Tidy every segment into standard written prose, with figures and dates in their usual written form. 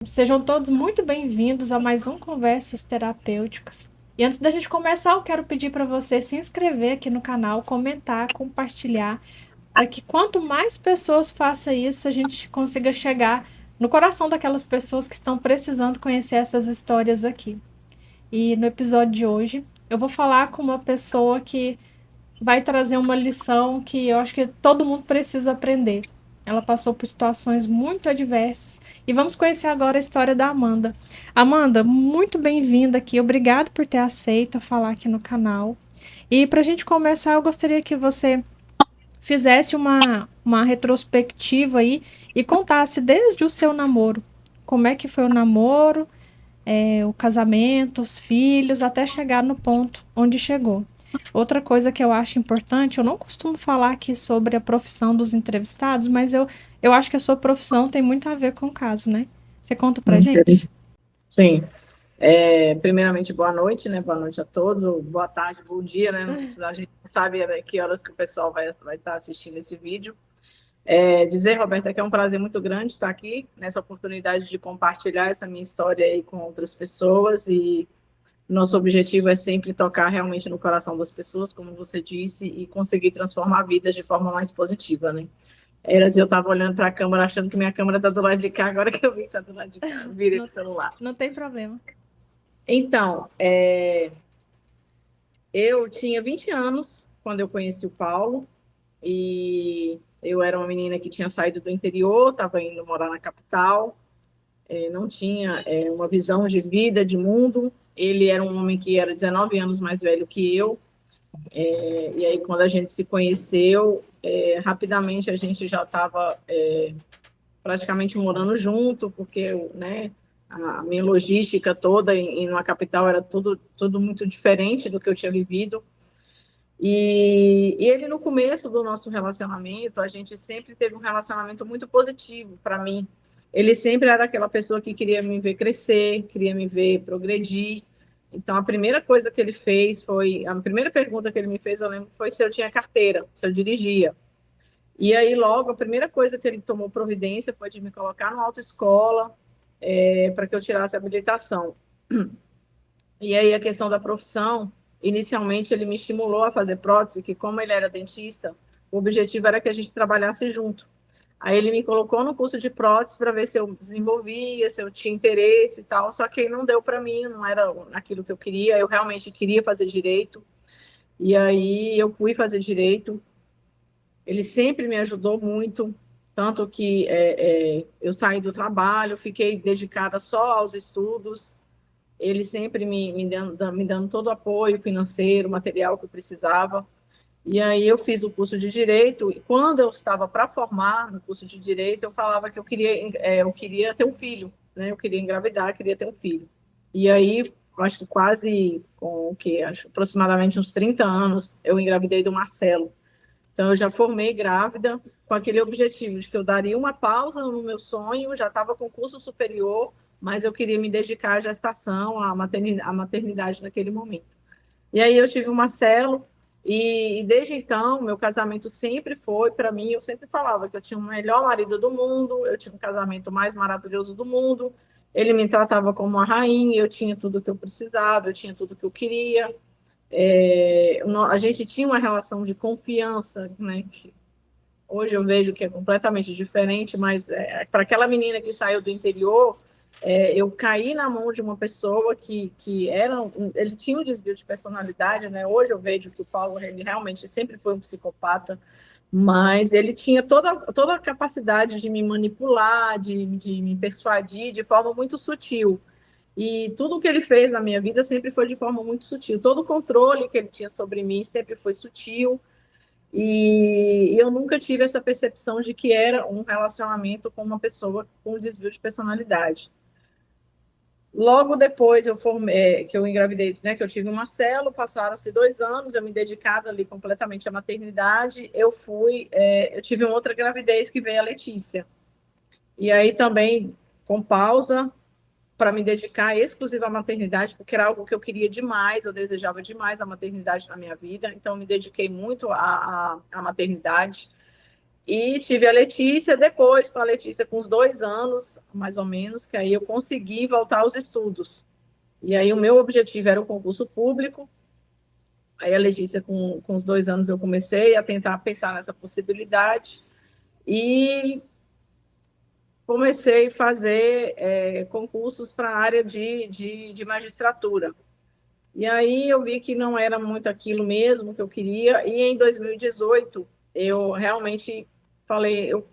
Sejam todos muito bem-vindos a mais um Conversas Terapêuticas. E antes da gente começar, eu quero pedir para você se inscrever aqui no canal, comentar, compartilhar, para que quanto mais pessoas façam isso, a gente consiga chegar no coração daquelas pessoas que estão precisando conhecer essas histórias aqui. E no episódio de hoje, eu vou falar com uma pessoa que vai trazer uma lição que eu acho que todo mundo precisa aprender. Ela passou por situações muito adversas e vamos conhecer agora a história da Amanda. Amanda, muito bem-vinda aqui. Obrigado por ter aceito falar aqui no canal. E para a gente começar, eu gostaria que você fizesse uma retrospectiva aí e contasse desde o seu namoro. Como é que foi o namoro, o casamento, os filhos, até chegar no ponto onde chegou. Outra coisa que eu acho importante, eu não costumo falar aqui sobre a profissão dos entrevistados, mas eu acho que a sua profissão tem muito a ver com o caso, né? Você conta pra gente? Sim. Primeiramente, boa noite, né? Boa noite a todos, ou boa tarde, bom dia, né? A gente não sabe, né, que horas que o pessoal vai estar assistindo esse vídeo. Dizer, Roberta, que é um prazer muito grande estar aqui, nessa oportunidade de compartilhar essa minha história aí com outras pessoas, e nosso objetivo é sempre tocar realmente no coração das pessoas, como você disse, e conseguir transformar vidas de forma mais positiva, né? Eu estava olhando para a câmera, achando que minha câmera está do lado de cá, agora que eu vi que está do lado de cá, eu virei Não, o celular. não tem problema. Então, eu tinha 20 anos quando eu conheci o Paulo, e eu era uma menina que tinha saído do interior, estava indo morar na capital, não tinha uma visão de vida, de mundo. Ele era um homem que era 19 anos mais velho que eu, e aí quando a gente se conheceu, rapidamente a gente já estava praticamente morando junto, porque, né, a minha logística toda em uma capital era tudo muito diferente do que eu tinha vivido. E ele, no começo do nosso relacionamento, a gente sempre teve um relacionamento muito positivo para mim. Ele sempre era aquela pessoa que queria me ver crescer, queria me ver progredir. Então, a primeira coisa que ele fez foi, a primeira pergunta que ele me fez, eu lembro, foi se eu tinha carteira, se eu dirigia. E aí, logo, a primeira coisa que ele tomou providência foi de me colocar numa autoescola, para que eu tirasse a habilitação. E aí, a questão da profissão, inicialmente ele me estimulou a fazer prótese, que como ele era dentista, o objetivo era que a gente trabalhasse junto. Aí ele me colocou no curso de prótese para ver se eu desenvolvia, se eu tinha interesse e tal, só que aí não deu para mim, não era aquilo que eu queria, eu realmente queria fazer direito, e aí eu fui fazer direito. Ele sempre me ajudou muito, tanto que eu saí do trabalho, fiquei dedicada só aos estudos, ele sempre me dando todo o apoio financeiro, material que eu precisava. E aí eu fiz o curso de Direito, e quando eu estava para formar no curso de Direito, eu falava que eu queria ter um filho, né? Eu queria engravidar, queria ter um filho. E aí, acho que quase, com o que? Acho aproximadamente uns 30 anos, eu engravidei do Marcelo. Então, eu já formei grávida com aquele objetivo de que eu daria uma pausa no meu sonho, já estava com curso superior, mas eu queria me dedicar à gestação, à maternidade naquele momento. E aí eu tive o Marcelo, e desde então, meu casamento sempre foi, para mim, eu sempre falava que eu tinha o melhor marido do mundo, eu tinha um casamento mais maravilhoso do mundo, ele me tratava como uma rainha, eu tinha tudo que eu precisava, eu tinha tudo que eu queria. A gente tinha uma relação de confiança, né, que hoje eu vejo que é completamente diferente, mas para aquela menina que saiu do interior, eu caí na mão de uma pessoa que ele tinha um desvio de personalidade, né? Hoje eu vejo que o Paulo ele realmente sempre foi um psicopata, mas ele tinha toda a capacidade de me manipular, de me persuadir de forma muito sutil. E tudo que ele fez na minha vida sempre foi de forma muito sutil. Todo o controle que ele tinha sobre mim sempre foi sutil. E eu nunca tive essa percepção de que era um relacionamento com uma pessoa com desvio de personalidade. Logo depois que eu engravidei, né, que eu tive o Marcelo, passaram-se 2 anos, eu me dedicada ali completamente à maternidade, eu tive uma outra gravidez que veio a Letícia. E aí também, com pausa, para me dedicar exclusiva à maternidade, porque era algo que eu queria demais, eu desejava demais a maternidade na minha vida, então me dediquei muito à maternidade. E tive a Letícia depois, com a Letícia com uns 2 anos, mais ou menos, que aí eu consegui voltar aos estudos. E aí o meu objetivo era o concurso público. Aí a Letícia, com os 2 anos, eu comecei a tentar pensar nessa possibilidade e comecei a fazer concursos para a área de magistratura. E aí eu vi que não era muito aquilo mesmo que eu queria, e em 2018 eu realmente falei, eu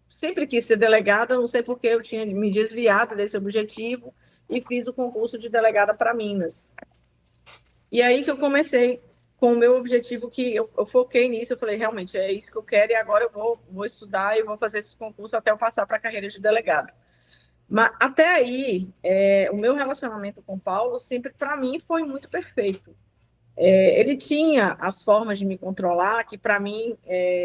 sempre quis ser delegada, não sei porque eu tinha me desviado desse objetivo e fiz o concurso de delegada para Minas. E aí que eu comecei com o meu objetivo, que eu foquei nisso, eu falei, realmente, é isso que eu quero, e agora eu vou estudar e vou fazer esse concurso até eu passar para a carreira de delegado. Mas até aí, o meu relacionamento com o Paulo sempre, para mim, foi muito perfeito. Ele tinha as formas de me controlar que, para mim,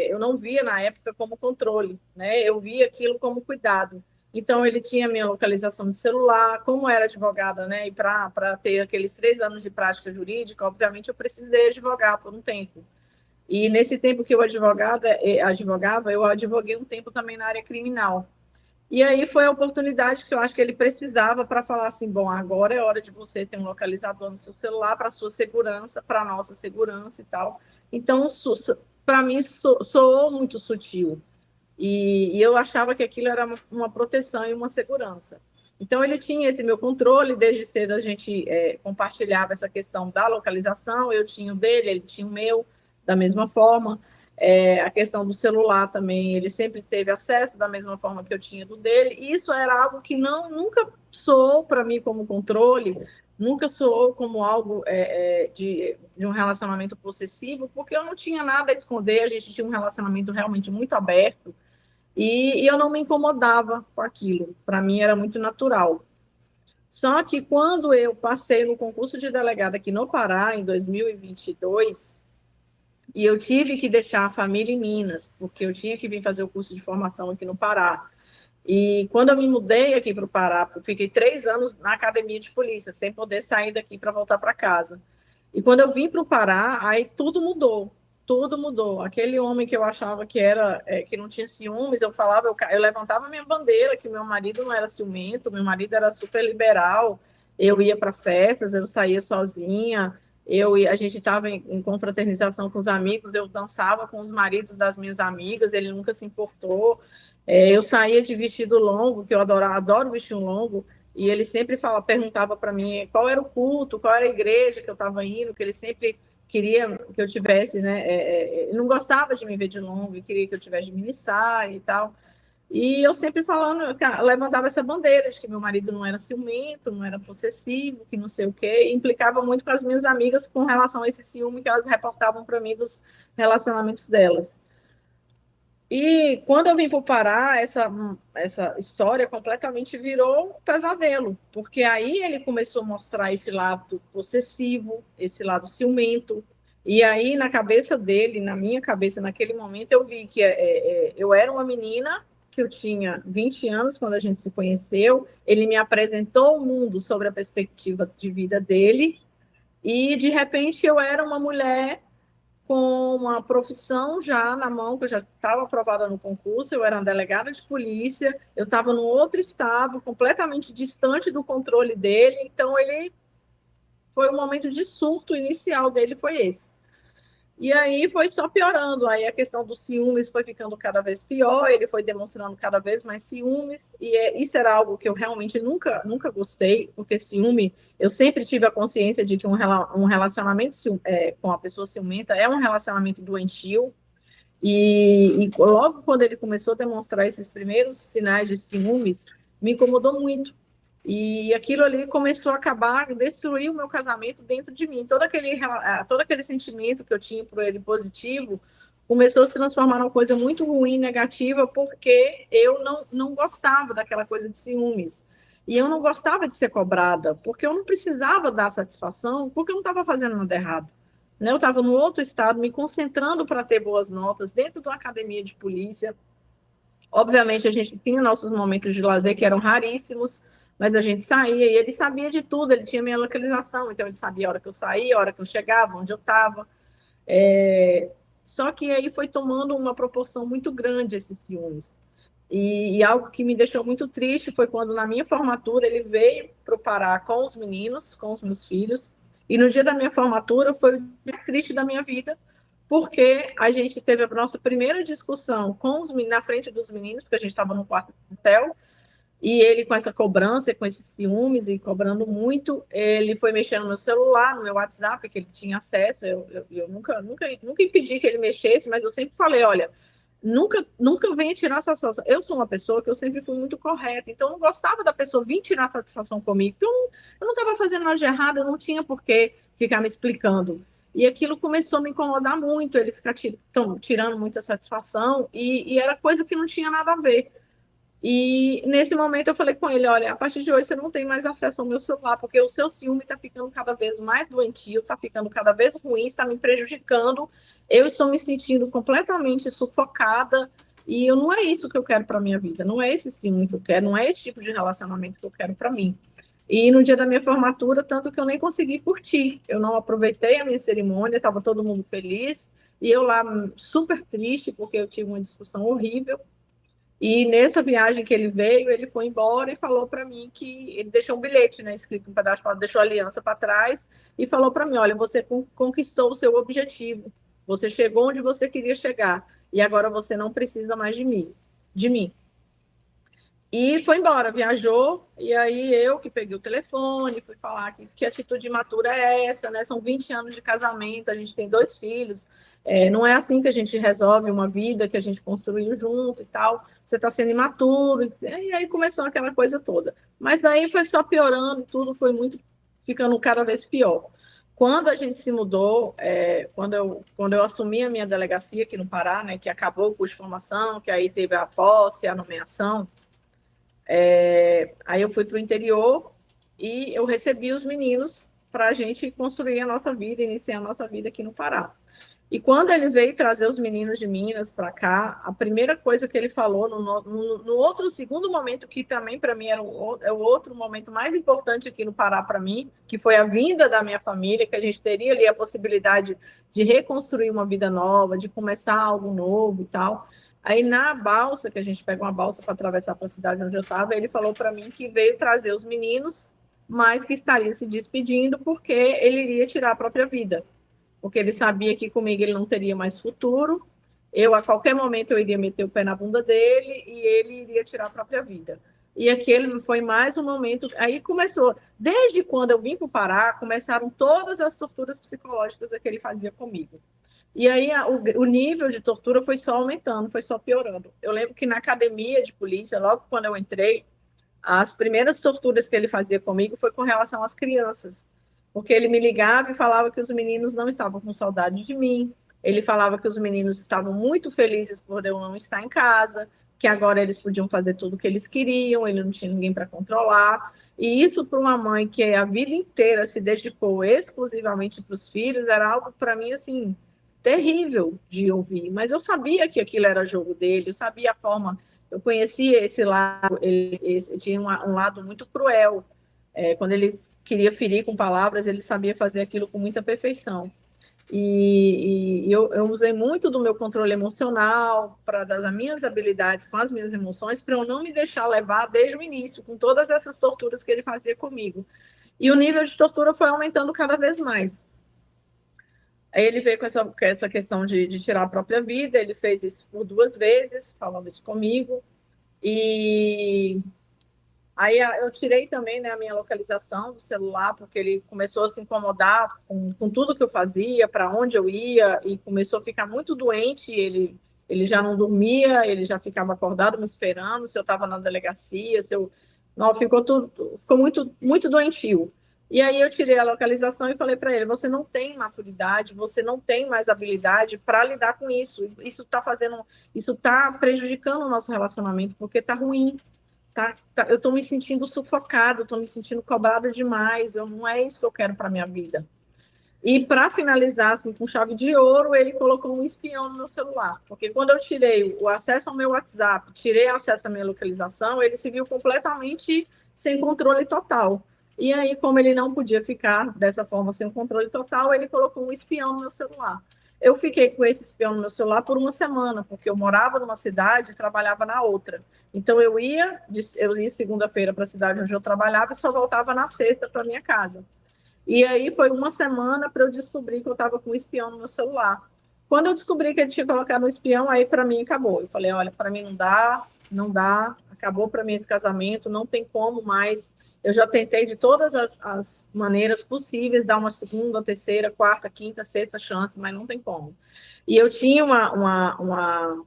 eu não via na época como controle, né? Eu via aquilo como cuidado. Então, ele tinha minha localização de celular, como era advogada, né? E para ter aqueles 3 anos de prática jurídica, obviamente, eu precisei advogar por um tempo. E nesse tempo que eu advogava, eu advoguei um tempo também na área criminal. E aí foi a oportunidade que eu acho que ele precisava para falar assim, bom, agora é hora de você ter um localizador no seu celular para a sua segurança, para a nossa segurança e tal. Então, para mim, soou muito sutil. E eu achava que aquilo era uma proteção e uma segurança. Então, ele tinha esse meu controle, desde cedo a gente compartilhava essa questão da localização, eu tinha o dele, ele tinha o meu, da mesma forma. A questão do celular também, ele sempre teve acesso da mesma forma que eu tinha do dele, e isso era algo que nunca soou para mim como controle, nunca soou como algo de um relacionamento possessivo, porque eu não tinha nada a esconder, a gente tinha um relacionamento realmente muito aberto, e eu não me incomodava com aquilo, para mim era muito natural. Só que quando eu passei no concurso de delegada aqui no Pará, em 2022, e eu tive que deixar a família em Minas, porque eu tinha que vir fazer o curso de formação aqui no Pará. E quando eu me mudei aqui para o Pará, eu fiquei 3 anos na academia de polícia, sem poder sair daqui para voltar para casa. E quando eu vim para o Pará, aí tudo mudou. Tudo mudou. Aquele homem que eu achava que era que não tinha ciúmes, eu falava, eu levantava minha bandeira que meu marido não era ciumento, meu marido era super liberal. Eu ia para festas, eu saía sozinha, a gente estava em confraternização com os amigos, eu dançava com os maridos das minhas amigas, ele nunca se importou. Eu saía de vestido longo, que eu adoro vestido longo, e ele sempre perguntava para mim qual era o culto, qual era a igreja que eu estava indo, que ele sempre queria que eu tivesse, né? Ele não gostava de me ver de longo, queria que eu tivesse de minissar e tal. E eu sempre falando, levantava essa bandeira de que meu marido não era ciumento, não era possessivo, que não sei o quê, e implicava muito com as minhas amigas com relação a esse ciúme que elas reportavam para mim dos relacionamentos delas. E quando eu vim para o Pará, essa história completamente virou um pesadelo, porque aí ele começou a mostrar esse lado possessivo, esse lado ciumento, e aí na cabeça dele, na minha cabeça, naquele momento, eu vi que eu era uma menina, que eu tinha 20 anos quando a gente se conheceu, ele me apresentou o mundo sobre a perspectiva de vida dele, e de repente eu era uma mulher com uma profissão já na mão, que eu já estava aprovada no concurso, eu era uma delegada de polícia, eu estava num outro estado, completamente distante do controle dele, então ele foi um momento de surto inicial dele, foi esse. E aí foi só piorando, aí a questão dos ciúmes foi ficando cada vez pior, ele foi demonstrando cada vez mais ciúmes, e isso era algo que eu realmente nunca gostei, porque ciúme, eu sempre tive a consciência de que um relacionamento com a pessoa ciumenta é um relacionamento doentio, e logo quando ele começou a demonstrar esses primeiros sinais de ciúmes, me incomodou muito. E aquilo ali começou a acabar, destruir o meu casamento dentro de mim. Todo aquele sentimento que eu tinha por ele positivo começou a se transformar numa coisa muito ruim, negativa, porque eu não gostava daquela coisa de ciúmes. E eu não gostava de ser cobrada, porque eu não precisava dar satisfação, porque eu não estava fazendo nada errado. Né? Eu estava no outro estado, me concentrando para ter boas notas, dentro de uma academia de polícia. Obviamente, a gente tinha nossos momentos de lazer que eram raríssimos, mas a gente saía e ele sabia de tudo, ele tinha minha localização, então ele sabia a hora que eu saía, a hora que eu chegava, onde eu estava. Só que aí foi tomando uma proporção muito grande esses ciúmes. E algo que me deixou muito triste foi quando, na minha formatura, ele veio para o Pará com os meninos, com os meus filhos. E no dia da minha formatura foi o dia mais triste da minha vida, porque a gente teve a nossa primeira discussão com os meninos, na frente dos meninos, porque a gente estava no quarto do hotel, e ele, com essa cobrança, com esses ciúmes e cobrando muito, ele foi mexendo no meu celular, no meu WhatsApp, que ele tinha acesso. Eu nunca impedi que ele mexesse, mas eu sempre falei: olha, nunca venha tirar satisfação. Eu sou uma pessoa que eu sempre fui muito correta, então eu não gostava da pessoa vir tirar satisfação comigo, porque eu não estava fazendo nada de errado, eu não tinha por que ficar me explicando. E aquilo começou a me incomodar muito, ele ficar tirando muita satisfação, e era coisa que não tinha nada a ver. E nesse momento eu falei com ele: olha, a partir de hoje você não tem mais acesso ao meu celular, porque o seu ciúme está ficando cada vez mais doentio, está ficando cada vez ruim, está me prejudicando. Eu estou me sentindo completamente sufocada e não é isso que eu quero para minha vida, não é esse ciúme que eu quero, não é esse tipo de relacionamento que eu quero para mim. E no dia da minha formatura, tanto que eu nem consegui curtir, eu não aproveitei a minha cerimônia, estava todo mundo feliz e eu lá super triste porque eu tive uma discussão horrível. E nessa viagem que ele veio, ele foi embora e falou para mim que ele deixou um bilhete, né, escrito um pedaço, deixou a aliança para trás e falou para mim: olha, você conquistou o seu objetivo, você chegou onde você queria chegar e agora você não precisa mais de mim. E foi embora, viajou, e aí eu que peguei o telefone, fui falar que atitude imatura é essa, né? São 20 anos de casamento, a gente tem 2 filhos, não é assim que a gente resolve uma vida que a gente construiu junto e tal, você está sendo imaturo, e aí começou aquela coisa toda. Mas daí foi só piorando, tudo foi ficando cada vez pior. Quando a gente se mudou, quando eu assumi a minha delegacia aqui no Pará, né, que acabou o curso de formação, que aí teve a posse, a nomeação, aí eu fui para o interior e eu recebi os meninos para a gente construir a nossa vida, iniciar a nossa vida aqui no Pará. E quando ele veio trazer os meninos de Minas para cá, a primeira coisa que ele falou no outro segundo momento, que também para mim é o outro momento mais importante aqui no Pará para mim, que foi a vinda da minha família, que a gente teria ali a possibilidade de reconstruir uma vida nova, de começar algo novo e tal. Aí na balsa, que a gente pega uma balsa para atravessar para a cidade onde eu estava, ele falou para mim que veio trazer os meninos, mas que estaria se despedindo porque ele iria tirar a própria vida. Porque ele sabia que comigo ele não teria mais futuro, a qualquer momento eu iria meter o pé na bunda dele e ele iria tirar a própria vida. E aquele foi mais um momento. Aí começou, desde quando eu vim para o Pará, começaram todas as torturas psicológicas que ele fazia comigo. E aí o nível de tortura foi só aumentando, foi só piorando. Eu lembro que na academia de polícia, logo quando eu entrei, as primeiras torturas que ele fazia comigo foi com relação às crianças. Porque ele me ligava e falava que os meninos não estavam com saudade de mim. Ele falava que os meninos estavam muito felizes por eu não estar em casa, que agora eles podiam fazer tudo o que eles queriam, ele não tinha ninguém para controlar. E isso para uma mãe que a vida inteira se dedicou exclusivamente para os filhos era algo para mim assim terrível de ouvir. Mas eu sabia que aquilo era jogo dele, eu sabia a forma, eu conhecia esse lado, ele tinha um lado muito cruel. Quando ele queria ferir com palavras, ele sabia fazer aquilo com muita perfeição. E eu usei muito do meu controle emocional, das minhas habilidades com as minhas emoções, para eu não me deixar levar desde o início, com todas essas torturas que ele fazia comigo. E o nível de tortura foi aumentando cada vez mais. Aí ele veio com essa questão de tirar a própria vida, ele fez isso por 2 vezes, falando isso comigo. E aí eu tirei também, né, a minha localização do celular, porque ele começou a se incomodar com tudo que eu fazia, para onde eu ia, e começou a ficar muito doente. Ele já não dormia, ele já ficava acordado me esperando, se eu estava na delegacia, se eu... Não, ficou muito, muito doentio. E aí eu tirei a localização e falei para ele: você não tem maturidade, você não tem mais habilidade para lidar com isso. Isso está prejudicando o nosso relacionamento, porque está ruim. Eu estou me sentindo sufocada, estou me sentindo cobrada demais, não é isso que eu quero para minha vida. E para finalizar, assim, com chave de ouro, ele colocou um espião no meu celular, porque quando eu tirei o acesso ao meu WhatsApp, tirei acesso à minha localização, ele se viu completamente sem controle total. E aí, como ele não podia ficar dessa forma sem controle total, ele colocou um espião no meu celular. Eu fiquei com esse espião no meu celular por uma semana, porque eu morava numa cidade e trabalhava na outra. Então eu ia segunda-feira para a cidade onde eu trabalhava e só voltava na sexta para minha casa. E aí foi uma semana para eu descobrir que eu estava com um espião no meu celular. Quando eu descobri que ele tinha colocado um espião, aí para mim acabou. Eu falei, olha, para mim não dá, não dá, acabou para mim esse casamento, não tem como mais. Eu já tentei de todas as maneiras possíveis dar uma segunda, terceira, quarta, quinta, sexta chance, mas não tem como. E eu tinha uma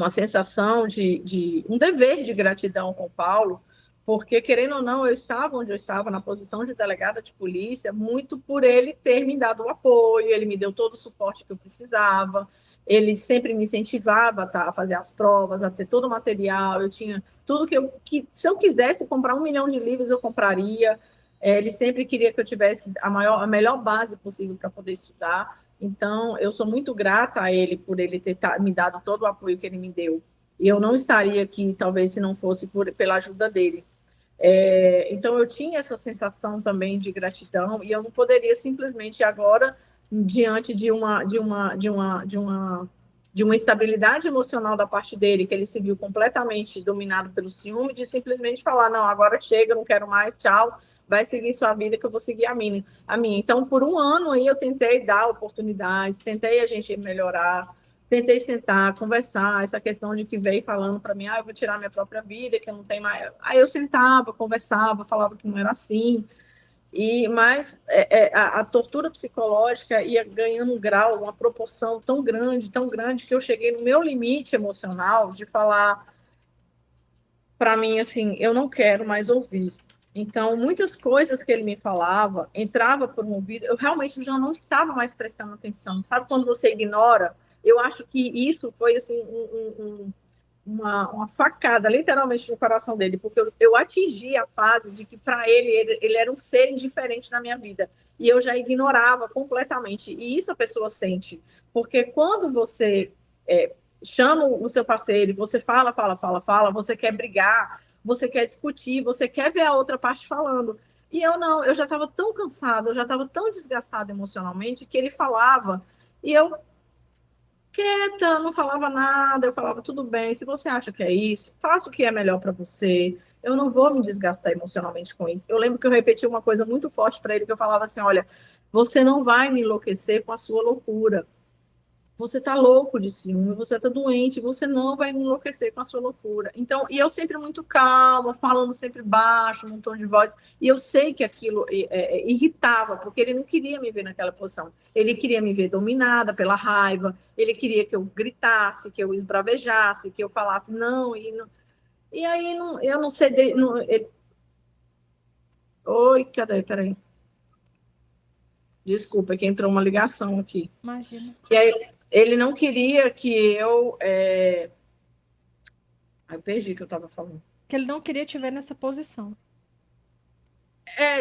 sensação de um dever de gratidão com o Paulo, porque, querendo ou não, eu estava onde eu estava, na posição de delegada de polícia, muito por ele ter me dado o apoio, ele me deu todo o suporte que eu precisava, ele sempre me incentivava a fazer as provas, a ter todo o material, eu tinha tudo que se eu quisesse comprar 1 milhão de livros, eu compraria, ele sempre queria que eu tivesse a melhor base possível para poder estudar, então, eu sou muito grata a ele por ele ter me dado todo o apoio que ele me deu. E eu não estaria aqui, talvez, se não fosse pela ajuda dele. Então, eu tinha essa sensação também de gratidão e eu não poderia simplesmente agora, diante de uma estabilidade emocional da parte dele, que ele se viu completamente dominado pelo ciúme, de simplesmente falar, não, agora chega, não quero mais, tchau, vai seguir sua vida que eu vou seguir a minha. Então, por um ano aí eu tentei dar oportunidades, tentei a gente melhorar, tentei sentar, conversar, essa questão de que veio falando para mim, eu vou tirar minha própria vida, que eu não tenho mais. Aí eu sentava, conversava, falava que não era assim, mas a tortura psicológica ia ganhando um grau, uma proporção tão grande, que eu cheguei no meu limite emocional de falar para mim assim, eu não quero mais ouvir. Então, muitas coisas que ele me falava, entrava por um ouvido, eu realmente já não estava mais prestando atenção. Sabe quando você ignora? Eu acho que isso foi assim uma facada, literalmente, no coração dele, porque eu atingi a fase de que, para ele era um ser indiferente na minha vida. E eu já ignorava completamente. E isso a pessoa sente. Porque quando você chama o seu parceiro, você fala, fala, fala, fala, você quer brigar, você quer discutir, você quer ver a outra parte falando. E eu não, eu já estava tão cansada, eu já estava tão desgastada emocionalmente que ele falava e eu quieta, não falava nada, eu falava tudo bem, se você acha que é isso, faça o que é melhor para você. Eu não vou me desgastar emocionalmente com isso. Eu lembro que eu repeti uma coisa muito forte para ele, que eu falava assim, olha, você não vai me enlouquecer com a sua loucura. Você está louco de ciúme, você está doente, você não vai me enlouquecer com a sua loucura. Então, e eu sempre muito calma, falando sempre baixo, num tom de voz, e eu sei que aquilo irritava, porque ele não queria me ver naquela posição. Ele queria me ver dominada pela raiva, ele queria que eu gritasse, que eu esbravejasse, que eu falasse não, e aí não, eu não sei. Oi, cadê? Peraí. Desculpa, que entrou uma ligação aqui. Imagina. E aí, ele não queria que eu. Eu perdi o que eu estava falando. Que ele não queria te ver nessa posição.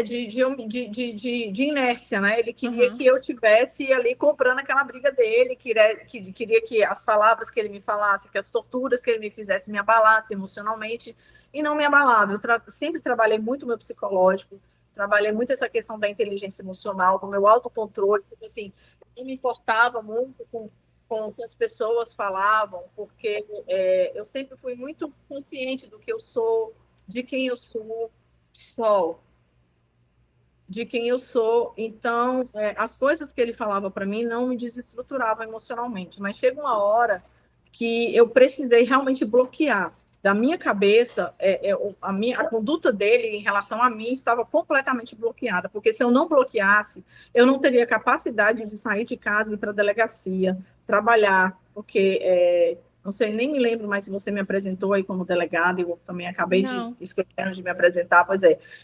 De inércia, né? Ele queria Uhum. que eu tivesse ali comprando aquela briga dele, queria que as palavras que ele me falasse, que as torturas que ele me fizesse me abalassem emocionalmente, e não me abalava. Eu sempre trabalhei muito o meu psicológico, trabalhei muito essa questão da inteligência emocional, do meu autocontrole, porque, assim, eu me importava muito com o que as pessoas falavam, porque eu sempre fui muito consciente do que eu sou, de quem eu sou, Sol, de quem eu sou. Então, as coisas que ele falava para mim não me desestruturavam emocionalmente, mas chega uma hora que eu precisei realmente bloquear. Da minha cabeça, a conduta dele em relação a mim estava completamente bloqueada, porque se eu não bloqueasse, eu não teria capacidade de sair de casa e ir para a delegacia, trabalhar, porque não sei, nem me lembro mais se você me apresentou aí como delegada, eu também acabei de Não. esquecer de me apresentar, pois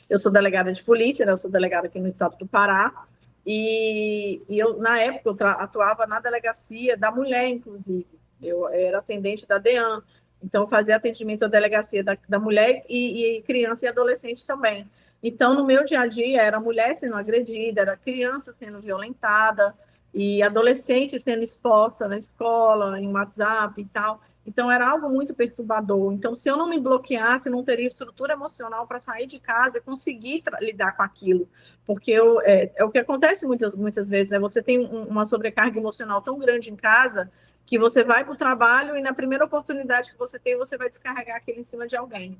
eu sou delegada de polícia, né? Eu sou delegada aqui no estado do Pará, e eu, na época, eu atuava na delegacia da mulher, inclusive. Eu era atendente da DEAN, então fazia atendimento à delegacia da mulher e criança e adolescente também. Então, no meu dia a dia, era mulher sendo agredida, era criança sendo violentada, e adolescente sendo exposta na escola, em WhatsApp e tal. Então, era algo muito perturbador. Então, se eu não me bloqueasse, não teria estrutura emocional para sair de casa e conseguir lidar com aquilo. Porque é o que acontece muitas vezes, né? Você tem uma sobrecarga emocional tão grande em casa que você vai para o trabalho e na primeira oportunidade que você tem, você vai descarregar aquilo em cima de alguém.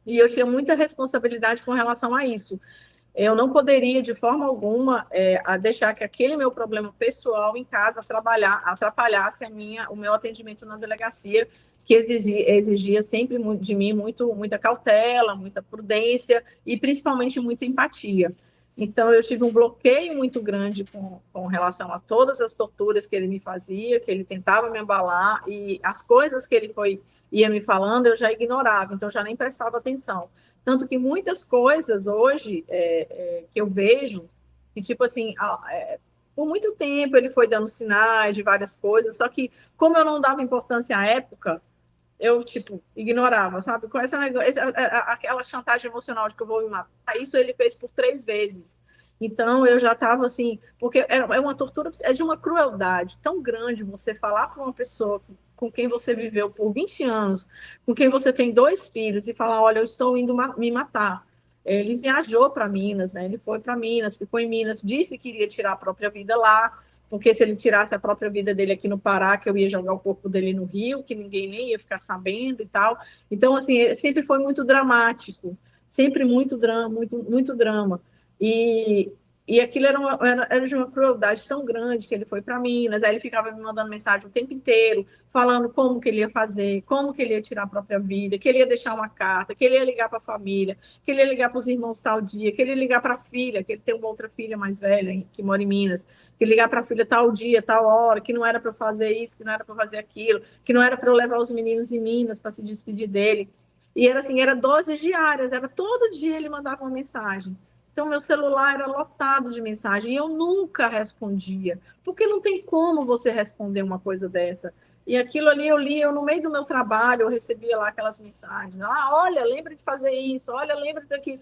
E eu tinha muita responsabilidade com relação a isso. Eu não poderia, de forma alguma, deixar que aquele meu problema pessoal em casa atrapalhasse o meu atendimento na delegacia, que exigia sempre de mim muita cautela, muita prudência e principalmente muita empatia. Então, eu tive um bloqueio muito grande com relação a todas as torturas que ele me fazia, que ele tentava me abalar, e as coisas que ele ia me falando, eu já ignorava, então já nem prestava atenção. Tanto que muitas coisas hoje que eu vejo, que tipo assim, por muito tempo ele foi dando sinais de várias coisas, só que como eu não dava importância à época, eu, tipo, ignorava, sabe? Com aquela chantagem emocional de que eu vou me matar. Isso ele fez por 3 vezes. Então, eu já estava assim, porque é uma tortura, é de uma crueldade tão grande você falar para uma pessoa com quem você viveu por 20 anos, com quem você tem 2 filhos, e falar: olha, eu estou indo me matar. Ele viajou para Minas, né? Ele foi para Minas, ficou em Minas, disse que iria tirar a própria vida lá, porque se ele tirasse a própria vida dele aqui no Pará, que eu ia jogar o corpo dele no Rio, que ninguém nem ia ficar sabendo e tal. Então, assim, sempre foi muito dramático, sempre muito drama, muito drama. E, e aquilo era de uma crueldade tão grande que ele foi para Minas, aí ele ficava me mandando mensagem o tempo inteiro, falando como que ele ia fazer, como que ele ia tirar a própria vida, que ele ia deixar uma carta, que ele ia ligar para a família, que ele ia ligar para os irmãos tal dia, que ele ia ligar para a filha, que ele tem uma outra filha mais velha que mora em Minas, que ligar para a filha tal dia, tal hora, que não era para fazer isso, que não era para fazer aquilo, que não era para eu levar os meninos em Minas para se despedir dele. E era assim, era doses diárias, era todo dia ele mandava uma mensagem. Então, meu celular era lotado de mensagem e eu nunca respondia, porque não tem como você responder uma coisa dessa. E aquilo ali eu li, eu no meio do meu trabalho, eu recebia lá aquelas mensagens. Ah, olha, lembra de fazer isso, olha, lembra daquilo.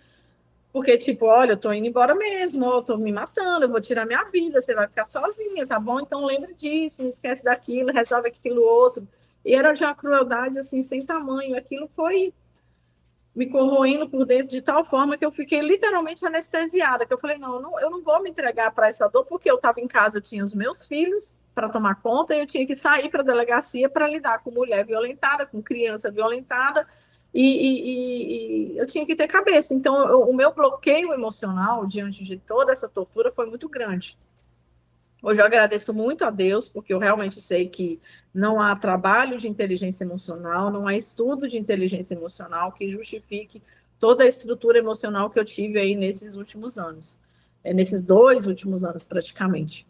Porque, tipo, olha, eu tô indo embora mesmo, eu tô me matando, eu vou tirar minha vida, você vai ficar sozinha, tá bom? Então lembra disso, não esquece daquilo, resolve aquilo outro. E era de uma crueldade, assim, sem tamanho. Aquilo foi me corroendo por dentro de tal forma que eu fiquei literalmente anestesiada, que eu falei, não, eu não vou me entregar para essa dor, porque eu estava em casa, eu tinha os meus filhos para tomar conta, e eu tinha que sair para a delegacia para lidar com mulher violentada, com criança violentada, e eu tinha que ter cabeça. Então, o meu bloqueio emocional diante de toda essa tortura foi muito grande. Hoje eu agradeço muito a Deus, porque eu realmente sei que não há trabalho de inteligência emocional, não há estudo de inteligência emocional que justifique toda a estrutura emocional que eu tive aí nesses últimos anos, nesses 2 últimos anos praticamente.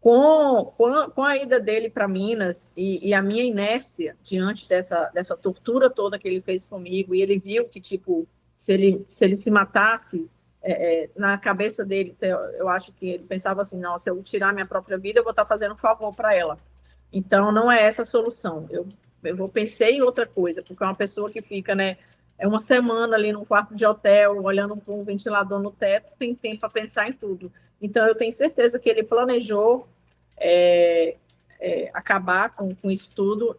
Com a ida dele para Minas e a minha inércia diante dessa tortura toda que ele fez comigo, e ele viu que, tipo, se ele se matasse, na cabeça dele, eu acho que ele pensava assim: não, se eu tirar minha própria vida, eu vou estar fazendo um favor para ela. Então, não é essa a solução. Pensei em outra coisa, porque é uma pessoa que fica, né, uma semana ali num quarto de hotel, olhando para um ventilador no teto, tem tempo para pensar em tudo. Então, eu tenho certeza que ele planejou acabar com isso tudo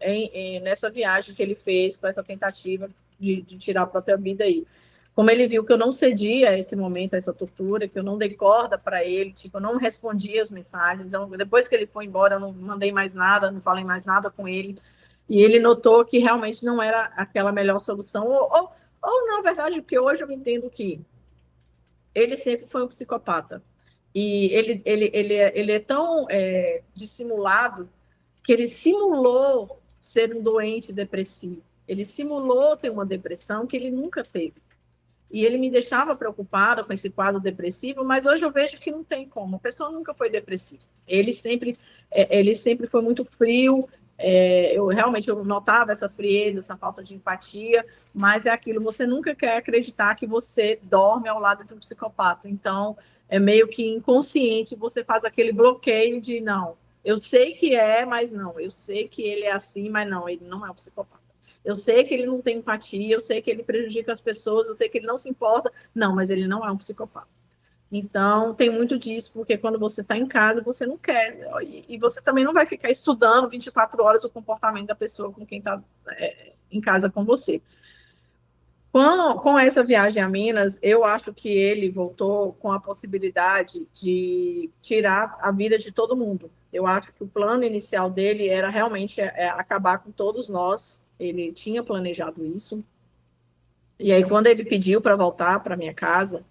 nessa viagem que ele fez, com essa tentativa de tirar a própria vida aí. Como ele viu que eu não cedia a esse momento, a essa tortura, que eu não dei corda para ele, tipo, eu não respondia as mensagens. Depois que ele foi embora, eu não mandei mais nada, não falei mais nada com ele. E ele notou que realmente não era aquela melhor solução. Ou na verdade, porque hoje eu entendo que ele sempre foi um psicopata. E ele é tão dissimulado que ele simulou ser um doente depressivo. Ele simulou ter uma depressão que ele nunca teve. E ele me deixava preocupada com esse quadro depressivo, mas hoje eu vejo que não tem como. A pessoa nunca foi depressiva. Ele sempre foi muito frio. Eu notava essa frieza, essa falta de empatia, mas é aquilo, você nunca quer acreditar que você dorme ao lado de um psicopata. Então, é meio que inconsciente, você faz aquele bloqueio de não, eu sei que mas não, eu sei que ele é assim, mas não, ele não é um psicopata. Eu sei que ele não tem empatia, eu sei que ele prejudica as pessoas, eu sei que ele não se importa. Não, mas ele não é um psicopata. Então, tem muito disso, porque quando você está em casa, você não quer. E você também não vai ficar estudando 24 horas o comportamento da pessoa com quem está em casa com você. Com essa viagem a Minas, eu acho que ele voltou com a possibilidade de tirar a vida de todo mundo. Eu acho que o plano inicial dele era realmente acabar com todos nós. Ele tinha planejado isso. E aí, quando ele pediu para voltar para minha casa,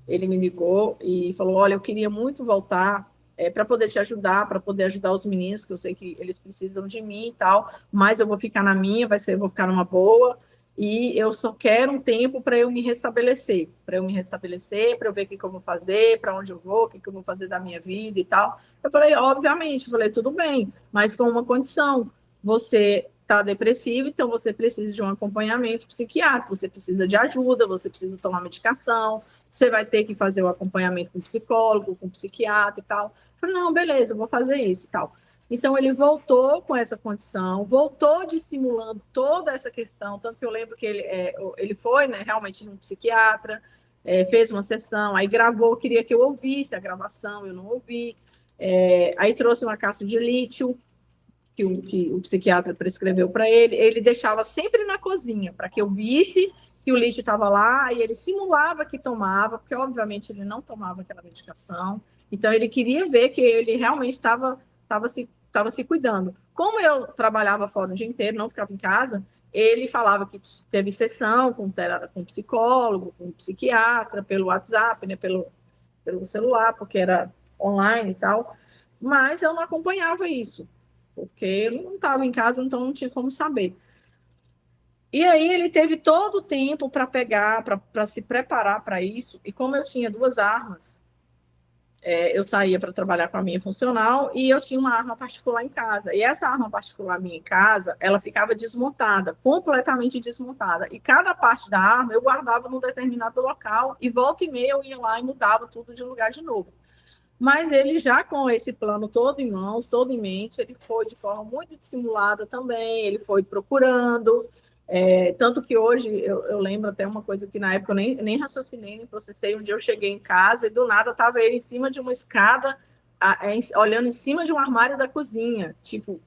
ele me ligou e falou: Olha, eu queria muito voltar para poder te ajudar, para poder ajudar os meninos, que eu sei que eles precisam de mim e tal, mas eu vou ficar na minha, eu vou ficar numa boa, e eu só quero um tempo para eu me restabelecer, para eu ver o que, que eu vou fazer, para onde eu vou, o que, que eu vou fazer da minha vida e tal. Eu falei, obviamente, eu falei, tudo bem, mas com uma condição, você está depressivo, então você precisa de um acompanhamento psiquiátrico, você precisa de ajuda, você precisa tomar medicação, você vai ter que fazer o acompanhamento com psicólogo, com psiquiatra e tal. Eu falei, não, beleza, eu vou fazer isso e tal. Então, ele voltou com essa condição, voltou dissimulando toda essa questão, tanto que eu lembro que ele foi, né, realmente num psiquiatra, fez uma sessão, aí gravou, queria que eu ouvisse a gravação, eu não ouvi, aí trouxe uma caixa de lítio, que o psiquiatra prescreveu para ele deixava sempre na cozinha, para que eu visse que o lítio estava lá, e ele simulava que tomava, porque obviamente ele não tomava aquela medicação, então ele queria ver que ele realmente estava se cuidando. Como eu trabalhava fora o dia inteiro, não ficava em casa, ele falava que teve sessão com psicólogo, com psiquiatra, pelo WhatsApp, né, pelo celular, porque era online e tal, mas eu não acompanhava isso, porque eu não estava em casa, então não tinha como saber. E aí ele teve todo o tempo para pegar, para se preparar para isso, e como eu tinha duas armas, eu saía para trabalhar com a minha funcional e eu tinha uma arma particular em casa. E essa arma particular minha em casa, ela ficava desmontada, completamente desmontada. E cada parte da arma eu guardava num determinado local e volta e meia eu ia lá e mudava tudo de lugar de novo. Mas ele já com esse plano todo em mãos, todo em mente, ele foi de forma muito dissimulada também, ele foi procurando, tanto que hoje eu lembro até uma coisa que na época eu nem raciocinei, nem processei. Um dia eu cheguei em casa e do nada estava ele em cima de uma escada, olhando em cima de um armário da cozinha. Tipo,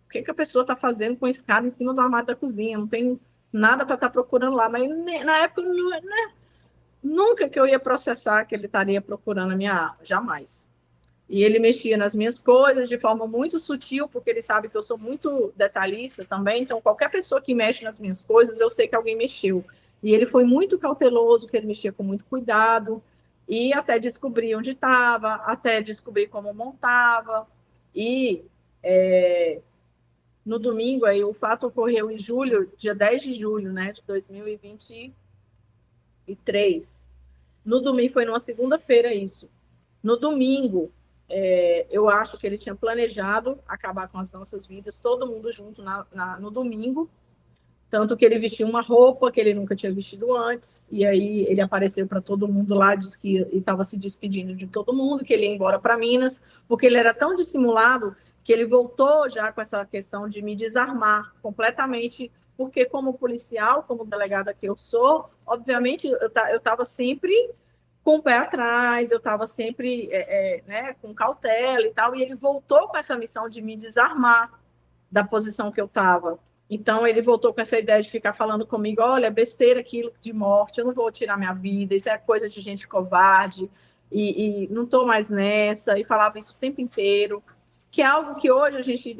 o que, que a pessoa está fazendo com a escada em cima do armário da cozinha? Não tem nada para estar procurando lá. Mas na época, nunca que eu ia processar que ele estaria procurando a minha arma, jamais. E ele mexia nas minhas coisas de forma muito sutil, porque ele sabe que eu sou muito detalhista também, então qualquer pessoa que mexe nas minhas coisas, eu sei que alguém mexeu. E ele foi muito cauteloso, que ele mexia com muito cuidado, e até descobrir onde estava, até descobrir como montava. E no domingo, aí, o fato ocorreu em julho, dia 10 de julho, né, de 2023. No domingo, foi numa segunda-feira isso. No domingo, eu acho que ele tinha planejado acabar com as nossas vidas, todo mundo junto no domingo, tanto que ele vestiu uma roupa que ele nunca tinha vestido antes, e aí ele apareceu para todo mundo lá, disse que estava se despedindo de todo mundo, que ele ia embora para Minas, porque ele era tão dissimulado que ele voltou já com essa questão de me desarmar completamente, porque como policial, como delegada que eu sou, obviamente eu estava sempre com o pé atrás, eu estava sempre né, com cautela e tal, e ele voltou com essa missão de me desarmar da posição que eu estava. Então, ele voltou com essa ideia de ficar falando comigo, olha, besteira aquilo de morte, eu não vou tirar minha vida, isso é coisa de gente covarde, e não estou mais nessa, e falava isso o tempo inteiro, que é algo que hoje a gente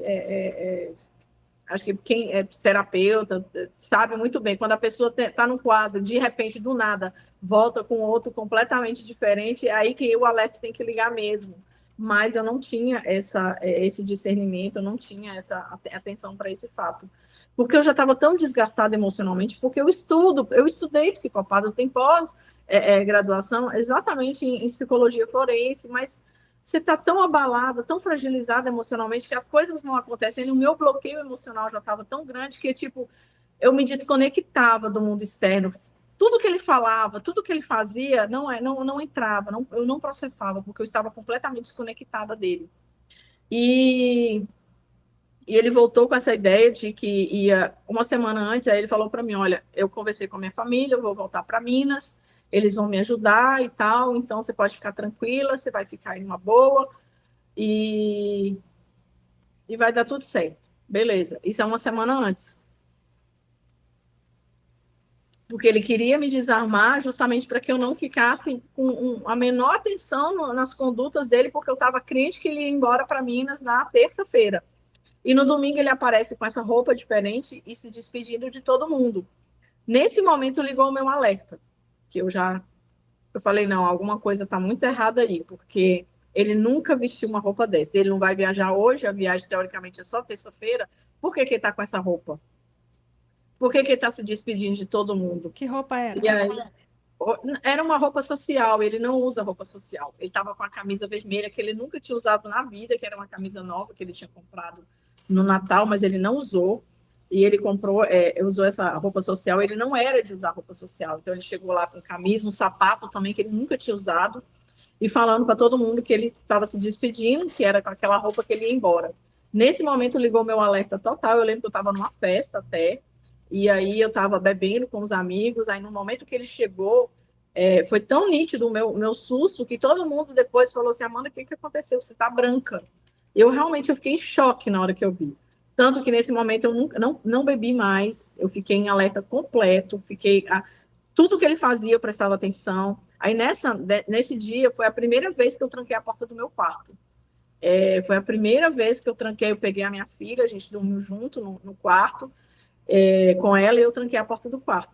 acho que quem é terapeuta sabe muito bem, quando a pessoa está no quadro, de repente, do nada, volta com outro completamente diferente, é aí que o alerta tem que ligar mesmo. Mas eu não tinha esse discernimento, eu não tinha essa atenção para esse fato. Porque eu já estava tão desgastada emocionalmente, porque eu estudei psicopata, eu tenho pós-graduação exatamente em psicologia forense, mas você está tão abalada, tão fragilizada emocionalmente, que as coisas vão acontecendo, e o meu bloqueio emocional já estava tão grande que, tipo, eu me desconectava do mundo externo. Tudo que ele falava, tudo que ele fazia, não entrava, eu não processava, porque eu estava completamente desconectada dele. E ele voltou com essa ideia de que ia, uma semana antes, aí ele falou para mim, olha, eu conversei com a minha família, eu vou voltar para Minas, eles vão me ajudar e tal, então você pode ficar tranquila, você vai ficar em uma boa e, e vai dar tudo certo. Beleza, isso é uma semana antes. Porque ele queria me desarmar justamente para que eu não ficasse com a menor atenção nas condutas dele, porque eu estava crente que ele ia embora para Minas na terça-feira. E no domingo ele aparece com essa roupa diferente e se despedindo de todo mundo. Nesse momento ligou o meu alerta, que eu falei, não, alguma coisa está muito errada aí, porque ele nunca vestiu uma roupa dessa. Ele não vai viajar hoje, a viagem teoricamente é só terça-feira. Por que ele está com essa roupa? Por que ele está se despedindo de todo mundo? Que roupa era? E aí, era uma roupa social, ele não usa roupa social. Ele estava com a camisa vermelha que ele nunca tinha usado na vida, que era uma camisa nova que ele tinha comprado no Natal, mas ele não usou. E ele comprou, usou essa roupa social, ele não era de usar roupa social. Então ele chegou lá com camisa, um sapato também que ele nunca tinha usado, e falando para todo mundo que ele estava se despedindo, que era com aquela roupa que ele ia embora. Nesse momento ligou meu alerta total, eu lembro que eu estava numa festa até, e aí eu estava bebendo com os amigos, aí no momento que ele chegou, foi tão nítido o meu susto, que todo mundo depois falou assim, Amanda, o que aconteceu? Você está branca. Eu fiquei em choque na hora que eu vi. Tanto que nesse momento eu não bebi mais, eu fiquei em alerta completo, tudo que ele fazia eu prestava atenção. Aí nesse dia foi a primeira vez que eu tranquei a porta do meu quarto. Foi a primeira vez que eu tranquei, eu peguei a minha filha, a gente dormiu junto no quarto, com ela, e eu tranquei a porta do quarto.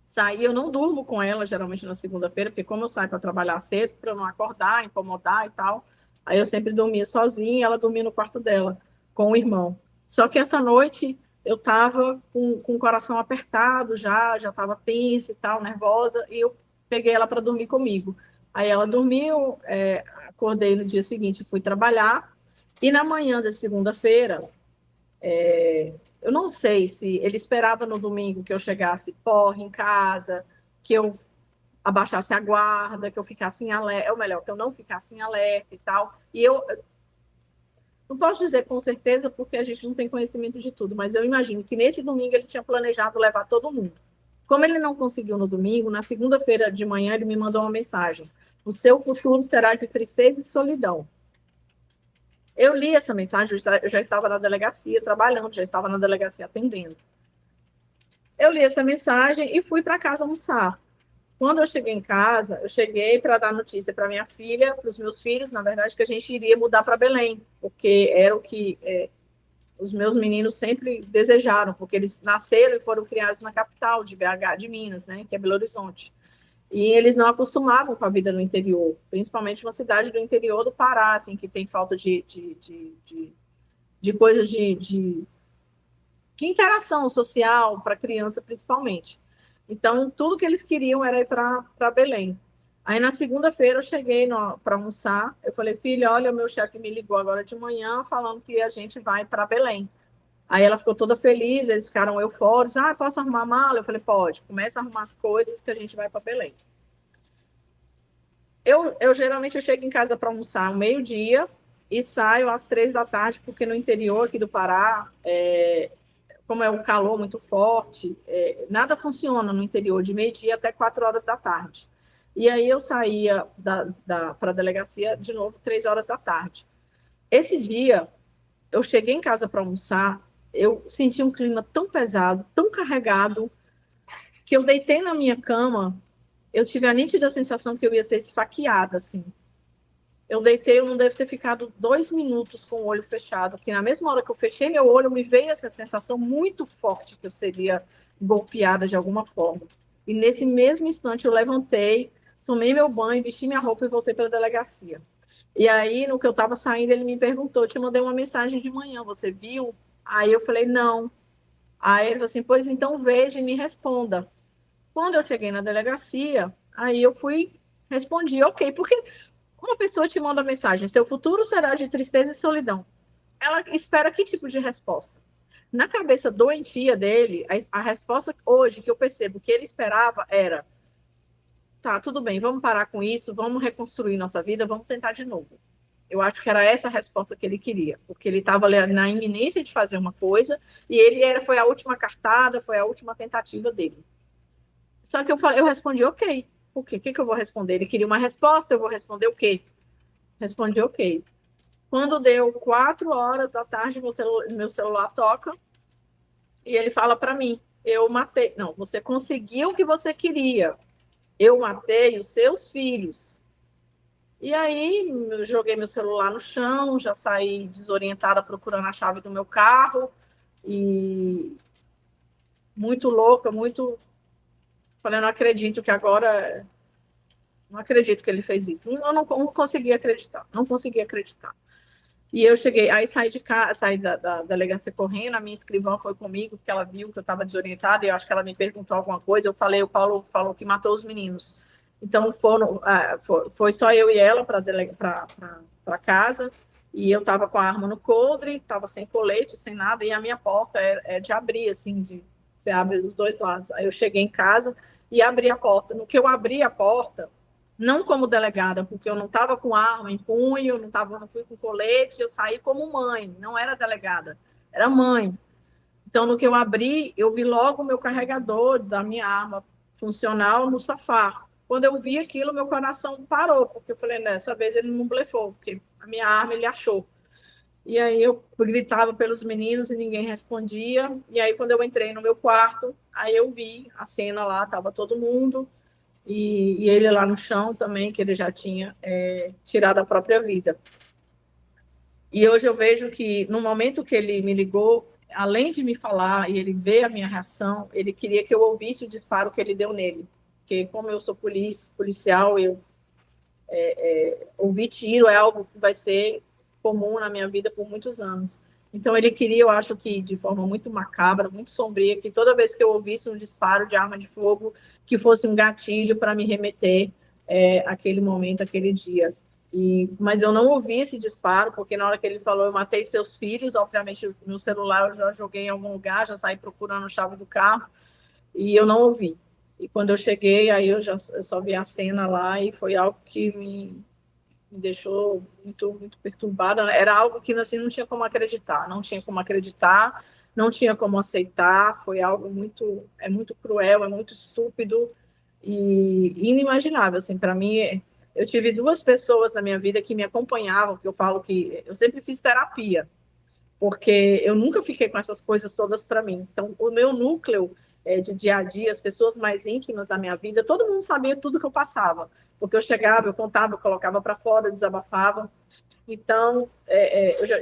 Saí, eu não durmo com ela, geralmente na segunda-feira, porque como eu saio para trabalhar cedo, para eu não acordar, incomodar e tal, aí eu sempre dormia sozinha e ela dormia no quarto dela, com o irmão. Só que essa noite eu estava com o coração apertado já estava tensa e tal, nervosa, e eu peguei ela para dormir comigo. Aí ela dormiu, acordei no dia seguinte, fui trabalhar, e na manhã da segunda-feira, eu não sei se ele esperava no domingo que eu chegasse porre em casa, que eu abaixasse a guarda, que eu ficasse em alerta, ou melhor, que eu não ficasse em alerta e tal. E eu não posso dizer com certeza, porque a gente não tem conhecimento de tudo, mas eu imagino que nesse domingo ele tinha planejado levar todo mundo. Como ele não conseguiu no domingo, na segunda-feira de manhã ele me mandou uma mensagem: o seu futuro será de tristeza e solidão. Eu li essa mensagem, eu já estava na delegacia trabalhando, já estava na delegacia atendendo. Eu li essa mensagem e fui para casa almoçar. Quando eu cheguei em casa, eu cheguei para dar notícia para minha filha, para os meus filhos, na verdade, que a gente iria mudar para Belém, porque era o que os meus meninos sempre desejaram, porque eles nasceram e foram criados na capital de BH, de Minas, né, que é Belo Horizonte. E eles não acostumavam com a vida no interior, principalmente uma cidade do interior do Pará, assim, que tem falta de coisas de interação social para criança, principalmente. Então, tudo que eles queriam era ir para Belém. Aí, na segunda-feira, eu cheguei para almoçar. Eu falei, filha, olha, o meu chefe me ligou agora de manhã falando que a gente vai para Belém. Aí ela ficou toda feliz, eles ficaram eufóricos. Ah, posso arrumar a mala? Eu falei, pode. Começa a arrumar as coisas que a gente vai para Belém. Eu geralmente eu chego em casa para almoçar ao meio-dia e saio às 3 da tarde, porque no interior aqui do Pará, como é um calor muito forte, nada funciona no interior, de meio-dia até 4 horas da tarde. E aí eu saía para a delegacia de novo 3 horas da tarde. Esse dia, eu cheguei em casa para almoçar, eu senti um clima tão pesado, tão carregado, que eu deitei na minha cama, eu tive a nítida sensação que eu ia ser esfaqueada, assim. Eu deitei, eu não devo ter ficado 2 minutos com o olho fechado, porque na mesma hora que eu fechei meu olho, me veio essa sensação muito forte que eu seria golpeada de alguma forma. E nesse mesmo instante eu levantei, tomei meu banho, vesti minha roupa e voltei para a delegacia. E aí, no que eu estava saindo, ele me perguntou, te mandei uma mensagem de manhã, você viu? Aí eu falei, não. Aí ele falou assim, pois então veja e me responda. Quando eu cheguei na delegacia, aí eu respondi, ok, porque uma pessoa te manda mensagem, seu futuro será de tristeza e solidão. Ela espera que tipo de resposta? Na cabeça doentia dele, a resposta hoje que eu percebo que ele esperava era, tá, tudo bem, vamos parar com isso, vamos reconstruir nossa vida, vamos tentar de novo. Eu acho que era essa a resposta que ele queria, porque ele estava na iminência de fazer uma coisa e foi a última cartada, foi a última tentativa dele. Só que eu respondi ok. O quê? O que, que eu vou responder? Ele queria uma resposta, eu vou responder o quê? Respondi ok. Quando deu 4 horas da tarde, meu celular toca e ele fala para mim: eu matei. Não, você conseguiu o que você queria. Eu matei os seus filhos. E aí, eu joguei meu celular no chão, já saí desorientada procurando a chave do meu carro e muito louca, muito. Falei, não acredito que agora. Não acredito que ele fez isso. Eu não consegui acreditar, não consegui acreditar. E eu cheguei, aí saí de casa, saí da delegacia correndo, a minha escrivã foi comigo, porque ela viu que eu estava desorientada, e eu acho que ela me perguntou alguma coisa, eu falei, o Paulo falou que matou os meninos. Então foi só eu e ela para casa, e eu estava com a arma no coldre, estava sem colete, sem nada, e a minha porta é de abrir, assim, você abre dos dois lados. Aí eu cheguei em casa e abri a porta. No que eu abri a porta, não como delegada, porque eu não estava com arma em punho, não fui com colete, eu saí como mãe, não era delegada, era mãe. Então, no que eu abri, eu vi logo o meu carregador da minha arma funcional no sofá. Quando eu vi aquilo, meu coração parou, porque eu falei, dessa vez ele não blefou, porque a minha arma ele achou. E aí eu gritava pelos meninos e ninguém respondia. E aí, quando eu entrei no meu quarto, aí eu vi a cena lá, estava todo mundo, e ele lá no chão também, que ele já tinha tirado a própria vida. E hoje eu vejo que, no momento que ele me ligou, além de me falar e ele ver a minha reação, ele queria que eu ouvisse o disparo que ele deu nele. Porque, como eu sou policial, eu ouvir tiro é algo que vai ser comum na minha vida por muitos anos. Então, ele queria, eu acho que de forma muito macabra, muito sombria, que toda vez que eu ouvisse um disparo de arma de fogo, que fosse um gatilho para me remeter àquele momento, aquele dia. Mas eu não ouvi esse disparo, porque na hora que ele falou, eu matei seus filhos, obviamente no celular eu já joguei em algum lugar, já saí procurando a chave do carro, e eu não ouvi. E quando eu cheguei, aí eu só vi a cena lá, e foi algo que me deixou muito, muito perturbada. Era algo que assim, não tinha como acreditar, não tinha como acreditar, não tinha como aceitar. Foi algo muito cruel, é muito estúpido e inimaginável. Assim, para mim, eu tive duas pessoas na minha vida que me acompanhavam, que eu falo que eu sempre fiz terapia, porque eu nunca fiquei com essas coisas todas para mim. Então, o meu núcleo de dia a dia, as pessoas mais íntimas da minha vida, todo mundo sabia tudo que eu passava, porque eu chegava, eu contava, eu colocava para fora, eu desabafava. Então,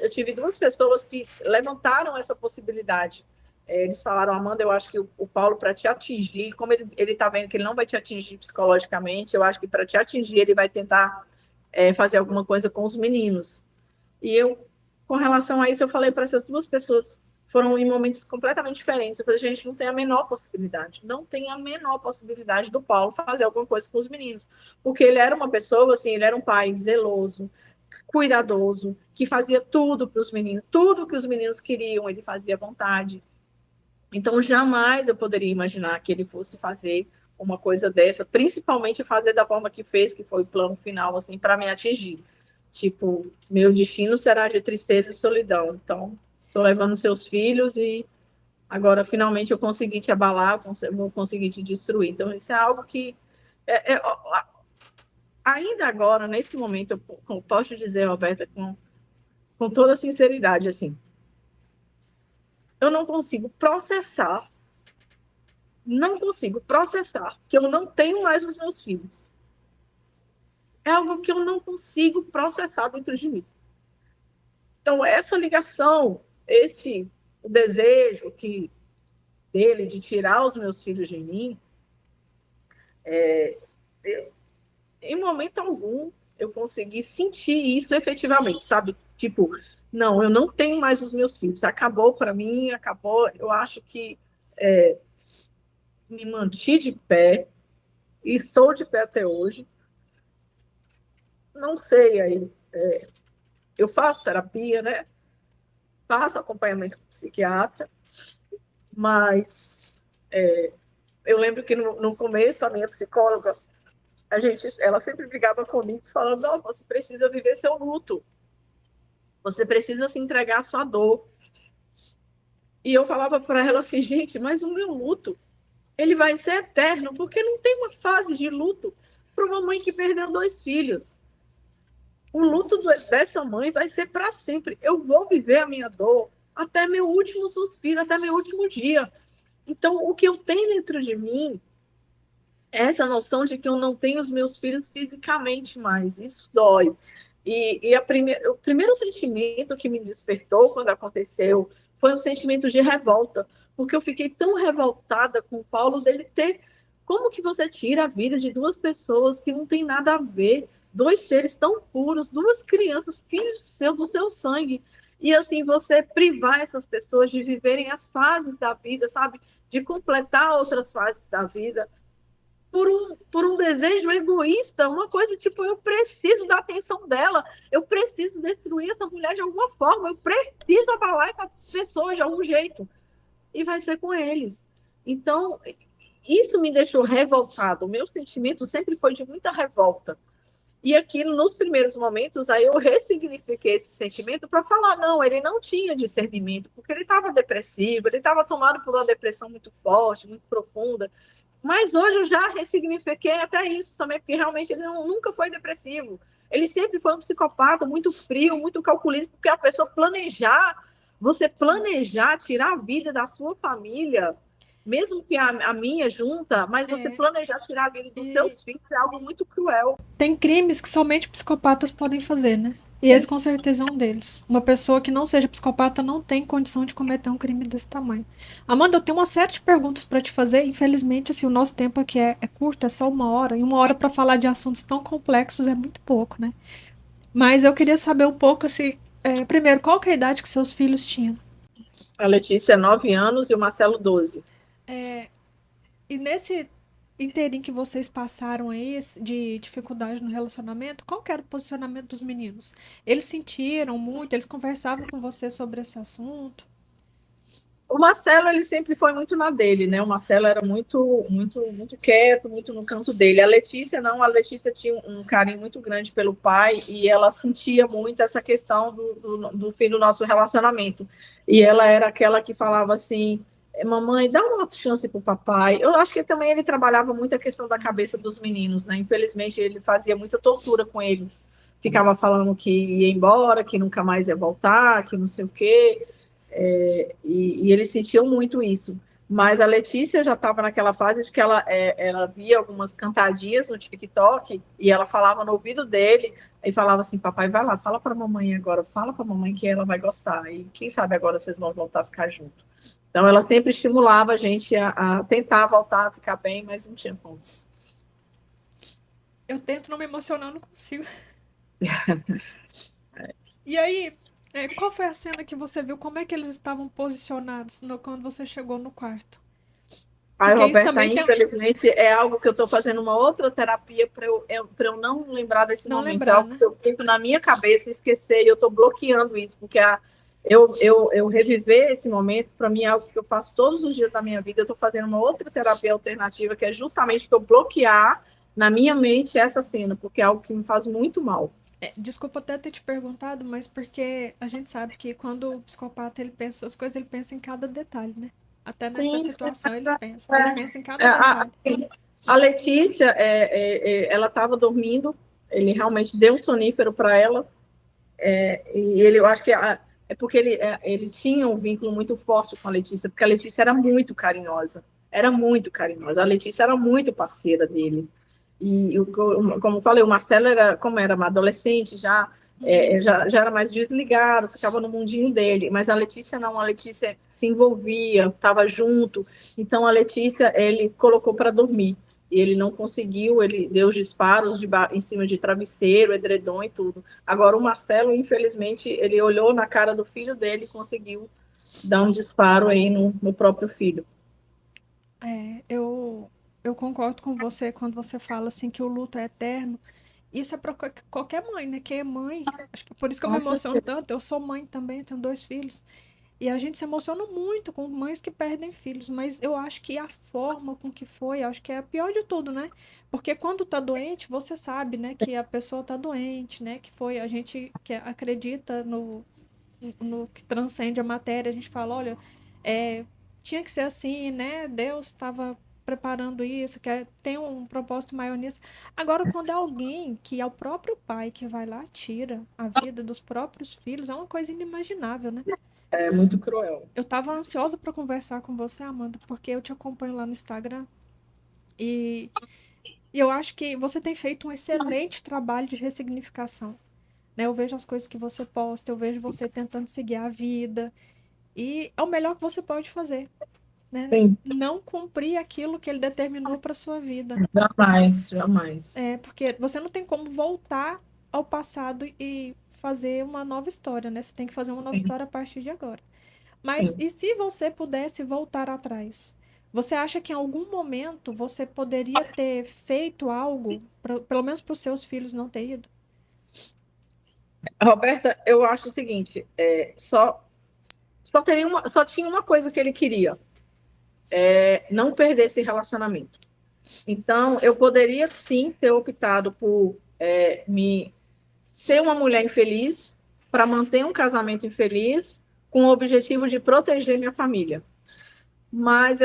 eu tive duas pessoas que levantaram essa possibilidade. Eles falaram, Amanda, eu acho que o Paulo, para te atingir, como ele está vendo que ele não vai te atingir psicologicamente, eu acho que para te atingir, ele vai tentar fazer alguma coisa com os meninos. E eu, com relação a isso, eu falei para essas duas pessoas, foram em momentos completamente diferentes. Eu falei, gente, não tem a menor possibilidade, não tem a menor possibilidade do Paulo fazer alguma coisa com os meninos, porque ele era uma pessoa, assim, ele era um pai zeloso, cuidadoso, que fazia tudo para os meninos, tudo que os meninos queriam, ele fazia à vontade. Então, jamais eu poderia imaginar que ele fosse fazer uma coisa dessa, principalmente fazer da forma que fez, que foi o plano final, assim, para me atingir. Tipo, meu destino será de tristeza e solidão. Então, estou levando seus filhos e agora finalmente eu consegui te abalar, eu vou conseguir te destruir. Então, isso é algo que ainda agora, nesse momento, eu posso dizer, Roberta, com toda sinceridade, assim, eu não consigo processar que eu não tenho mais os meus filhos. É algo que eu não consigo processar dentro de mim. Então, essa ligação, o desejo dele de tirar os meus filhos de mim, em momento algum eu consegui sentir isso efetivamente, sabe? Tipo, não, eu não tenho mais os meus filhos. Acabou para mim, acabou. Eu acho que me mantive de pé e estou de pé até hoje. Não sei aí. Eu faço terapia, né? Faço acompanhamento com psiquiatra, mas eu lembro que no começo a minha psicóloga, ela sempre brigava comigo, falando: não, você precisa viver seu luto, você precisa se entregar à sua dor. E eu falava para ela assim, gente, mas o meu luto ele vai ser eterno, porque não tem uma fase de luto para uma mãe que perdeu 2 filhos. O luto dessa mãe vai ser para sempre. Eu vou viver a minha dor até meu último suspiro, até meu último dia. Então, o que eu tenho dentro de mim é essa noção de que eu não tenho os meus filhos fisicamente mais. Isso dói. O primeiro sentimento que me despertou quando aconteceu foi um sentimento de revolta, porque eu fiquei tão revoltada com o Paulo dele ter. Como que você tira a vida de 2 pessoas que não tem nada a ver, 2 seres tão puros, 2 crianças, filhos seu, do seu sangue, e assim você privar essas pessoas de viverem as fases da vida, sabe? De completar outras fases da vida por um desejo egoísta, uma coisa tipo, eu preciso da atenção dela, eu preciso destruir essa mulher de alguma forma, eu preciso abalar essa pessoa de algum jeito. E vai ser com eles. Então, isso me deixou revoltado. O meu sentimento sempre foi de muita revolta. E aqui, nos primeiros momentos, aí eu ressignifiquei esse sentimento para falar, não, ele não tinha discernimento, porque ele estava depressivo, ele estava tomado por uma depressão muito forte, muito profunda. Mas hoje eu já ressignifiquei até isso também, porque realmente ele nunca foi depressivo. Ele sempre foi um psicopata muito frio, muito calculista, porque a pessoa planejar, você planejar tirar a vida da sua família, mesmo que a minha junta, mas você É, planejar tirar a vida dos e seus filhos é algo muito cruel. tem crimes que somente psicopatas podem fazer, né? E esse com certeza é um deles. Uma pessoa que não seja psicopata não tem condição de cometer um crime desse tamanho. Amanda, eu tenho uma série de perguntas para te fazer. Infelizmente, assim, o nosso tempo aqui é curto, é só 1 hora. E 1 hora para falar de assuntos tão complexos é muito pouco, né? Mas eu queria saber um pouco, assim, primeiro, qual que é a idade que seus filhos tinham? A Letícia, 9 anos, e o Marcelo, 12. E nesse inteirinho que vocês passaram aí de dificuldade no relacionamento, qual que era o posicionamento dos meninos? Eles sentiram muito, eles conversavam com você sobre esse assunto? O Marcelo, ele sempre foi muito na dele, né? O Marcelo era muito quieto, muito no canto dele. A Letícia não, a Letícia tinha um carinho muito grande pelo pai e ela sentia muito essa questão do fim do nosso relacionamento. E ela era aquela que falava assim, mamãe, dá uma outra chance pro papai. Eu acho que também ele trabalhava muito a questão da cabeça dos meninos, né? Infelizmente, ele fazia muita tortura com eles. Ficava falando que ia embora, que nunca mais ia voltar, que não sei o quê. E eles sentiam muito isso. Mas a Letícia já estava naquela fase de que ela via algumas cantadinhas no TikTok e ela falava no ouvido dele e falava assim, papai, vai lá, fala para a mamãe agora, fala para a mamãe que ela vai gostar e quem sabe agora vocês vão voltar a ficar juntos. Então ela sempre estimulava a gente a tentar voltar a ficar bem, mas não tinha como. Eu tento não me emocionar, não consigo. E aí, qual foi a cena que você viu? Como é que eles estavam posicionados quando você chegou no quarto? Ai, Porque isso Roberta, também tem. infelizmente é algo que eu estou fazendo uma outra terapia para eu não lembrar desse Não momento. É lembrar, algo né? que eu fico na minha cabeça e esquecer, e eu estou bloqueando isso, porque eu reviver esse momento, para mim, é algo que eu faço todos os dias da minha vida. Eu estou fazendo uma outra terapia alternativa, que é justamente para eu bloquear na minha mente essa cena, porque é algo que me faz muito mal. Desculpa até ter te perguntado, mas porque a gente sabe que quando o psicopata ele pensa as coisas, ele pensa em cada detalhe, né? Até nessa Sim, situação eles pensam. Ele é, pensa em é, cada detalhe. a Letícia, ela estava dormindo, ele realmente deu um sonífero para ela. E ele, eu acho que é porque ele tinha um vínculo muito forte com a Letícia, porque a Letícia era muito carinhosa. Era muito carinhosa. A Letícia era muito parceira dele. E, como eu falei, o Marcelo era, como era uma adolescente já, já era mais desligado, ficava no mundinho dele. Mas a Letícia não, a Letícia se envolvia, estava junto. Então a Letícia ele colocou para dormir. E ele não conseguiu, ele deu os disparos em cima de travesseiro, edredom e tudo. Agora, o Marcelo, infelizmente, ele olhou na cara do filho dele e conseguiu dar um disparo aí no próprio filho. Eu concordo com você quando você fala assim que o luto é eterno. Isso é para qualquer mãe, né? Quem é mãe, acho que por isso que eu me Com emociono certeza. tanto. Eu sou mãe também, tenho 2 filhos. E a gente se emociona muito com mães que perdem filhos, mas eu acho que a forma com que foi, acho que é a pior de tudo, né? Porque quando tá doente, você sabe, né, que a pessoa tá doente, né? Que foi a gente que acredita no que transcende a matéria, a gente fala, olha, é, tinha que ser assim, né? Deus estava preparando isso, tem um propósito maior nisso. Agora, quando é alguém que é o próprio pai que vai lá, tira a vida dos próprios filhos, é uma coisa inimaginável, né? É muito cruel. Eu estava ansiosa para conversar com você, Amanda, porque eu te acompanho lá no Instagram e, e eu acho que você tem feito um excelente trabalho de ressignificação, né? Eu vejo as coisas que você posta, eu vejo você tentando seguir a vida e é o melhor que você pode fazer, né? Sim, Não cumprir aquilo que ele determinou para sua vida. jamais, jamais. É, porque você não tem como voltar ao passado e fazer uma nova história, né? Você tem que fazer uma nova Sim, história a partir de agora. Mas sim. e se você pudesse voltar atrás? Você acha que em algum momento você poderia ter feito algo, pelo menos para os seus filhos não ter ido? Roberta, eu acho o seguinte, só tinha uma coisa que ele queria, não perder esse relacionamento. Então, eu poderia sim ter optado por me ser uma mulher infeliz para manter um casamento infeliz com o objetivo de proteger minha família. Mas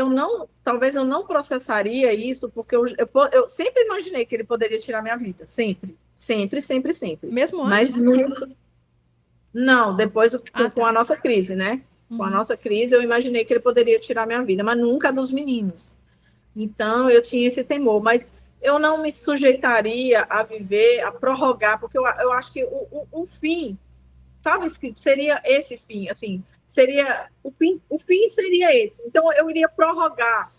talvez eu não processaria isso, porque eu sempre imaginei que ele poderia tirar minha vida, sempre, sempre, sempre, sempre. Mesmo Mas antes? nunca, não, depois Ah, com a tá. nossa crise, né? Com a Uhum. nossa crise, eu imaginei que ele poderia tirar minha vida, mas nunca dos meninos. Então, eu tinha esse temor, mas eu não me sujeitaria a viver, a prorrogar, porque eu acho que o fim estava escrito, seria esse fim, assim, seria o fim seria esse. Então, eu iria prorrogar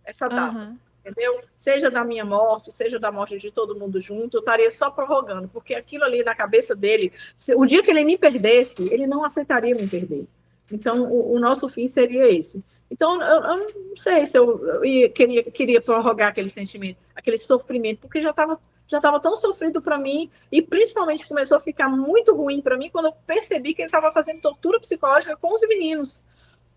essa data, Aham. entendeu? Seja da minha morte, seja da morte de todo mundo junto, eu estaria só prorrogando, porque aquilo ali na cabeça dele, o dia que ele me perdesse, ele não aceitaria me perder. Então, o nosso fim seria esse. Então, eu não sei se queria prorrogar aquele sentimento, aquele sofrimento, porque já estava tão sofrido para mim, e principalmente começou a ficar muito ruim para mim quando eu percebi que ele estava fazendo tortura psicológica com os meninos.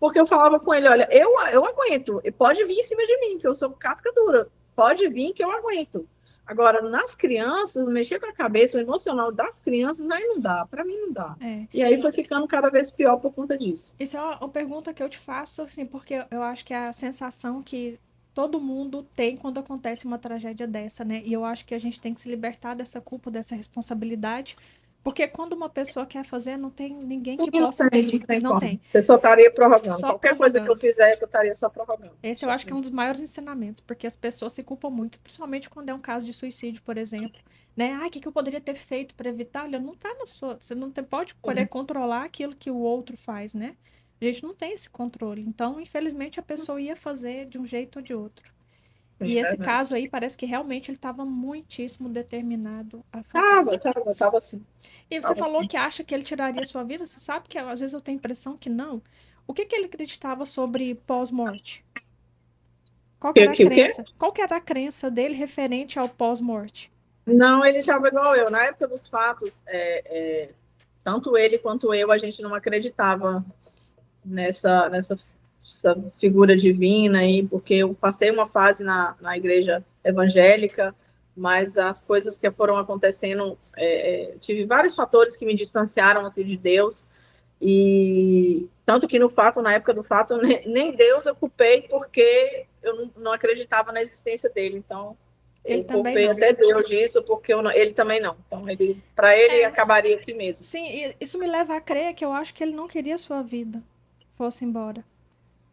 Porque eu falava com ele, olha, eu aguento, pode vir em cima de mim, que eu sou casca dura, pode vir que eu aguento. Agora, nas crianças, mexer com a cabeça, o emocional das crianças, aí não dá, para mim não dá. É. E aí foi ficando cada vez pior por conta disso. Isso é uma pergunta que eu te faço, assim, porque eu acho que é a sensação que todo mundo tem quando acontece uma tragédia dessa, né? E eu acho que a gente tem que se libertar dessa culpa, dessa responsabilidade, porque quando uma pessoa quer fazer, não tem ninguém que possa Não impedir. tem Não como. tem. Você só estaria prorrogando. Só Qualquer coisa que eu prorrogando. fizesse, eu estaria só prorrogando. Esse eu acho que é um dos maiores ensinamentos, porque as pessoas se culpam muito, principalmente quando é um caso de suicídio, por exemplo, né? Ah, o que que eu poderia ter feito para evitar? Olha, não tá na sua, você não pode querer controlar aquilo que o outro faz, né? A gente não tem esse controle. Então, infelizmente, a pessoa ia fazer de um jeito ou de outro. E Sim, esse verdade. caso aí parece que realmente ele estava muitíssimo determinado a fazer. Tava assim. E você Tava falou assim. que acha que ele tiraria sua vida, você sabe que às vezes eu tenho a impressão que não. O que que ele acreditava sobre pós-morte? Qual que era a O quê? crença? Qual que era a crença dele referente ao pós-morte? Não, ele estava igual eu. Na época dos fatos, tanto ele quanto eu, a gente não acreditava nessa figura divina aí, porque eu passei uma fase na igreja evangélica, mas as coisas que foram acontecendo, tive vários fatores que me distanciaram assim de Deus, e tanto que no fato, na época do fato, nem Deus eu culpei, porque eu não acreditava na existência dele, então Ele eu também culpei não. até Deus disso, porque ele também não. Então, para ele É, acabaria aqui mesmo. sim, isso me leva a crer que eu acho que ele não queria a sua vida fosse embora.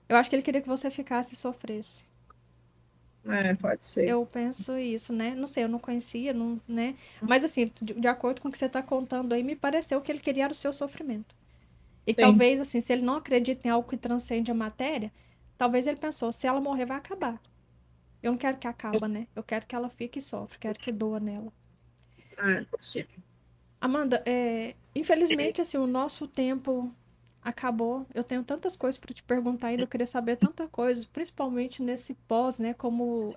Eu acho que ele queria que você ficasse e sofresse. Pode ser. Eu penso isso, né? Não sei, eu não conhecia, não, né? Mas assim, de acordo com o que você está contando aí, me pareceu que ele queria era o seu sofrimento. E Sim. talvez, assim, se ele não acredita em algo que transcende a matéria, talvez ele pensou, se ela morrer, vai acabar. Eu não quero que acabe, né? Eu quero que ela fique e sofra, quero que doa nela. Pode ser. Amanda, infelizmente, assim, o nosso tempo acabou. Eu tenho tantas coisas para te perguntar ainda, eu queria saber tanta coisa, principalmente nesse pós, né? Como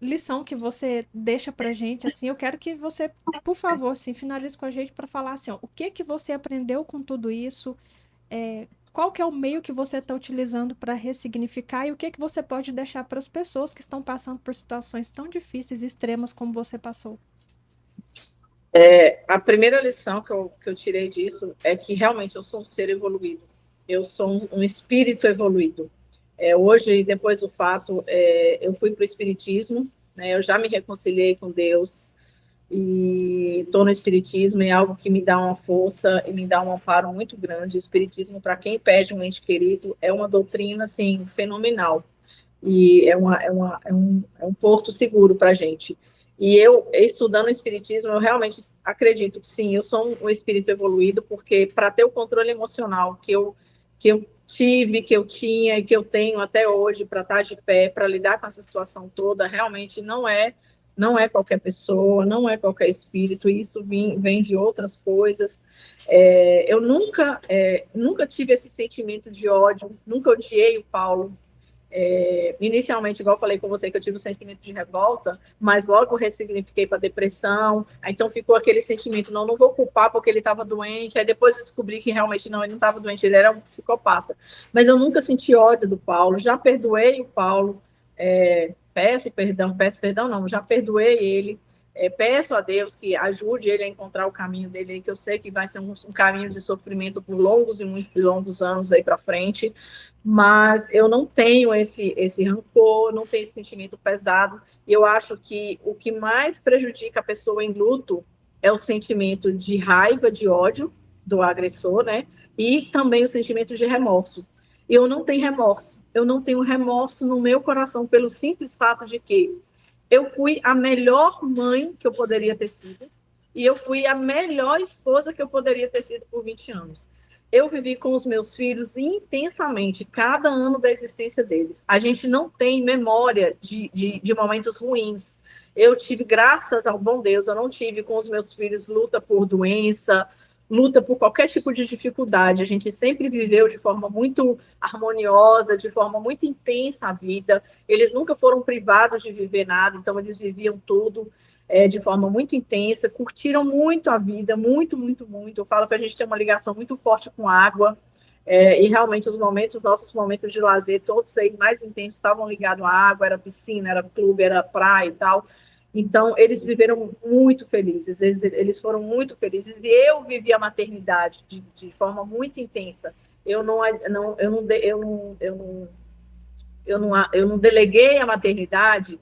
lição que você deixa pra gente, assim, eu quero que você, por favor, assim, finalize com a gente para falar assim, ó, o que que você aprendeu com tudo isso? Qual que é o meio que você está utilizando para ressignificar e o que que você pode deixar para as pessoas que estão passando por situações tão difíceis e extremas como você passou? A primeira lição que eu tirei disso é que realmente eu sou um ser evoluído. Eu sou um espírito evoluído. Hoje, depois do fato, eu fui para o Espiritismo, né? Eu já me reconciliei com Deus e estou no Espiritismo, é algo que me dá uma força e me dá um amparo muito grande. O Espiritismo, para quem perde um ente querido, é uma doutrina, assim, fenomenal. E é um porto seguro para a gente. E eu, estudando o Espiritismo, eu realmente acredito que sim, eu sou um espírito evoluído, porque para ter o controle emocional que eu tive, que eu tinha e que eu tenho até hoje para estar de pé, para lidar com essa situação toda, realmente não é qualquer pessoa, não é qualquer espírito, isso vem de outras coisas. Eu nunca tive esse sentimento de ódio, nunca odiei o Paulo, inicialmente, igual eu falei com você, que eu tive um sentimento de revolta, mas logo ressignifiquei para depressão, aí então ficou aquele sentimento, não vou culpar porque ele estava doente, aí depois eu descobri que realmente não, ele não estava doente, ele era um psicopata. Mas eu nunca senti ódio do Paulo, já perdoei o Paulo, peço perdão não, já perdoei ele, peço a Deus que ajude ele a encontrar o caminho dele, que eu sei que vai ser um caminho de sofrimento por longos e muito longos anos aí para frente, mas eu não tenho esse rancor, não tenho esse sentimento pesado, e eu acho que o que mais prejudica a pessoa em luto é o sentimento de raiva, de ódio do agressor, né? E também o sentimento de remorso. Eu não tenho remorso, eu não tenho remorso no meu coração pelo simples fato de que eu fui a melhor mãe que eu poderia ter sido e eu fui a melhor esposa que eu poderia ter sido por 20 anos. Eu vivi com os meus filhos intensamente, cada ano da existência deles. A gente não tem memória de momentos ruins. Eu tive, graças ao bom Deus, eu não tive com os meus filhos luta por doença, luta por qualquer tipo de dificuldade. A gente sempre viveu de forma muito harmoniosa, de forma muito intensa a vida. Eles nunca foram privados de viver nada, então eles viviam tudo de forma muito intensa, curtiram muito a vida, muito, muito, muito. Eu falo que a gente tem uma ligação muito forte com a água, e realmente nossos momentos de lazer, todos aí mais intensos, estavam ligados à água, era piscina, era clube, era praia e tal. Então, eles viveram muito felizes, eles foram muito felizes, e eu vivi a maternidade de forma muito intensa. Eu não deleguei a maternidade,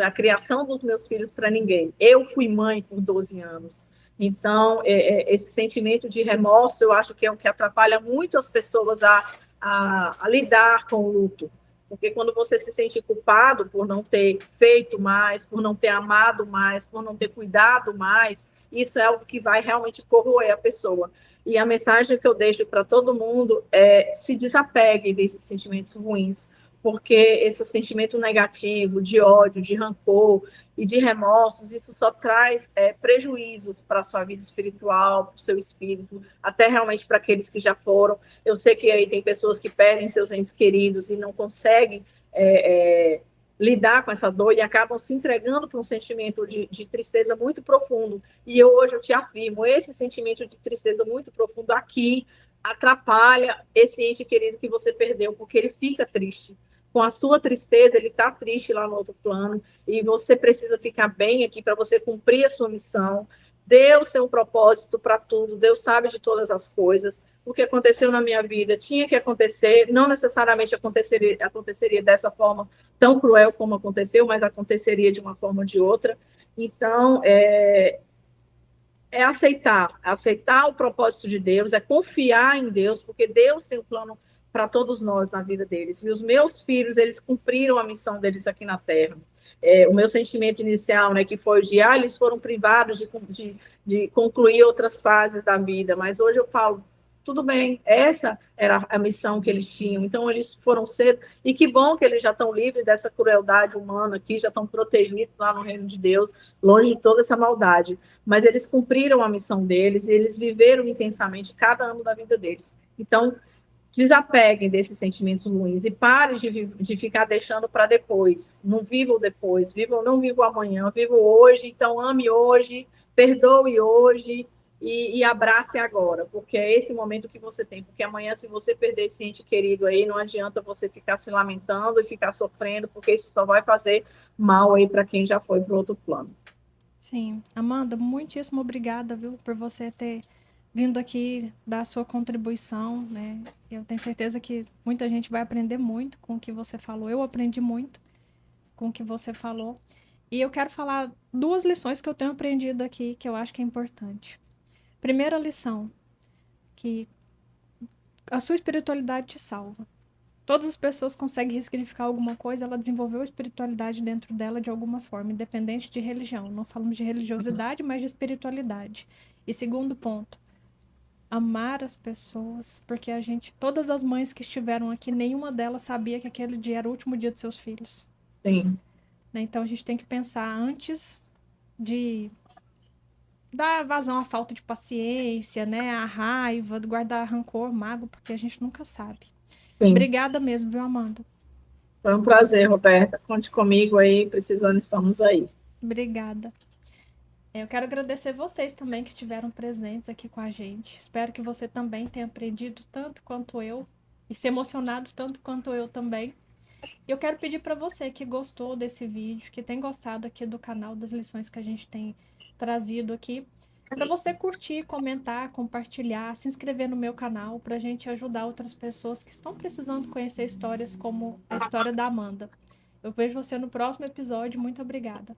a criação dos meus filhos para ninguém. Eu fui mãe por 12 anos. Então, esse sentimento de remorso, eu acho que é o que atrapalha muito as pessoas a lidar com o luto. Porque quando você se sente culpado por não ter feito mais, por não ter amado mais, por não ter cuidado mais, isso é algo que vai realmente corroer a pessoa. E a mensagem que eu deixo para todo mundo é: se desapegue desses sentimentos ruins, porque esse sentimento negativo, de ódio, de rancor e de remorsos, isso só traz prejuízos para a sua vida espiritual, para o seu espírito, até realmente para aqueles que já foram. Eu sei que aí tem pessoas que perdem seus entes queridos e não conseguem lidar com essa dor e acabam se entregando para um sentimento de tristeza muito profundo. E hoje eu te afirmo, esse sentimento de tristeza muito profundo aqui atrapalha esse ente querido que você perdeu, porque ele fica triste. Com a sua tristeza, ele está triste lá no outro plano, e você precisa ficar bem aqui para você cumprir a sua missão. Deus tem um propósito para tudo, Deus sabe de todas as coisas. O que aconteceu na minha vida tinha que acontecer, não necessariamente aconteceria dessa forma tão cruel como aconteceu, mas aconteceria de uma forma ou de outra. Então, aceitar o propósito de Deus, é confiar em Deus, porque Deus tem um plano para todos nós na vida deles. E os meus filhos, eles cumpriram a missão deles aqui na Terra. O meu sentimento inicial, né, que foi de, eles foram privados de concluir outras fases da vida, mas hoje eu falo, tudo bem, essa era a missão que eles tinham, então eles foram cedo, e que bom que eles já estão livres dessa crueldade humana aqui, já estão protegidos lá no reino de Deus, longe de toda essa maldade, mas eles cumpriram a missão deles e eles viveram intensamente cada ano da vida deles. Então, desapeguem desses sentimentos ruins e parem de ficar deixando para depois. Não vivam depois, não vivam amanhã, vivam hoje. Então, ame hoje, perdoe hoje e abrace agora, porque é esse momento que você tem. Porque amanhã, se você perder esse ente querido aí, não adianta você ficar se lamentando e ficar sofrendo, porque isso só vai fazer mal aí para quem já foi para o outro plano. Sim. Amanda, muitíssimo obrigada, viu, por você ter vindo aqui dar a sua contribuição, né? Eu tenho certeza que muita gente vai aprender muito com o que você falou. Eu aprendi muito com o que você falou. E eu quero falar duas lições que eu tenho aprendido aqui que eu acho que é importante. Primeira lição, que a sua espiritualidade te salva. Todas as pessoas conseguem ressignificar alguma coisa, ela desenvolveu a espiritualidade dentro dela de alguma forma, independente de religião. Não falamos de religiosidade, mas de espiritualidade. E segundo ponto, amar as pessoas, porque todas as mães que estiveram aqui, nenhuma delas sabia que aquele dia era o último dia de seus filhos. Sim. Né? Então a gente tem que pensar antes de dar vazão à falta de paciência, né? A raiva, guardar rancor, mágoa, porque a gente nunca sabe. Sim. Obrigada mesmo, viu, Amanda? Foi um prazer, Roberta. Conte comigo aí, precisando, estamos aí. Obrigada. Eu quero agradecer vocês também que estiveram presentes aqui com a gente. Espero que você também tenha aprendido tanto quanto eu e se emocionado tanto quanto eu também. E eu quero pedir para você que gostou desse vídeo, que tem gostado aqui do canal, das lições que a gente tem trazido aqui, para você curtir, comentar, compartilhar, se inscrever no meu canal, para a gente ajudar outras pessoas que estão precisando conhecer histórias como a história da Amanda. Eu vejo você no próximo episódio. Muito obrigada.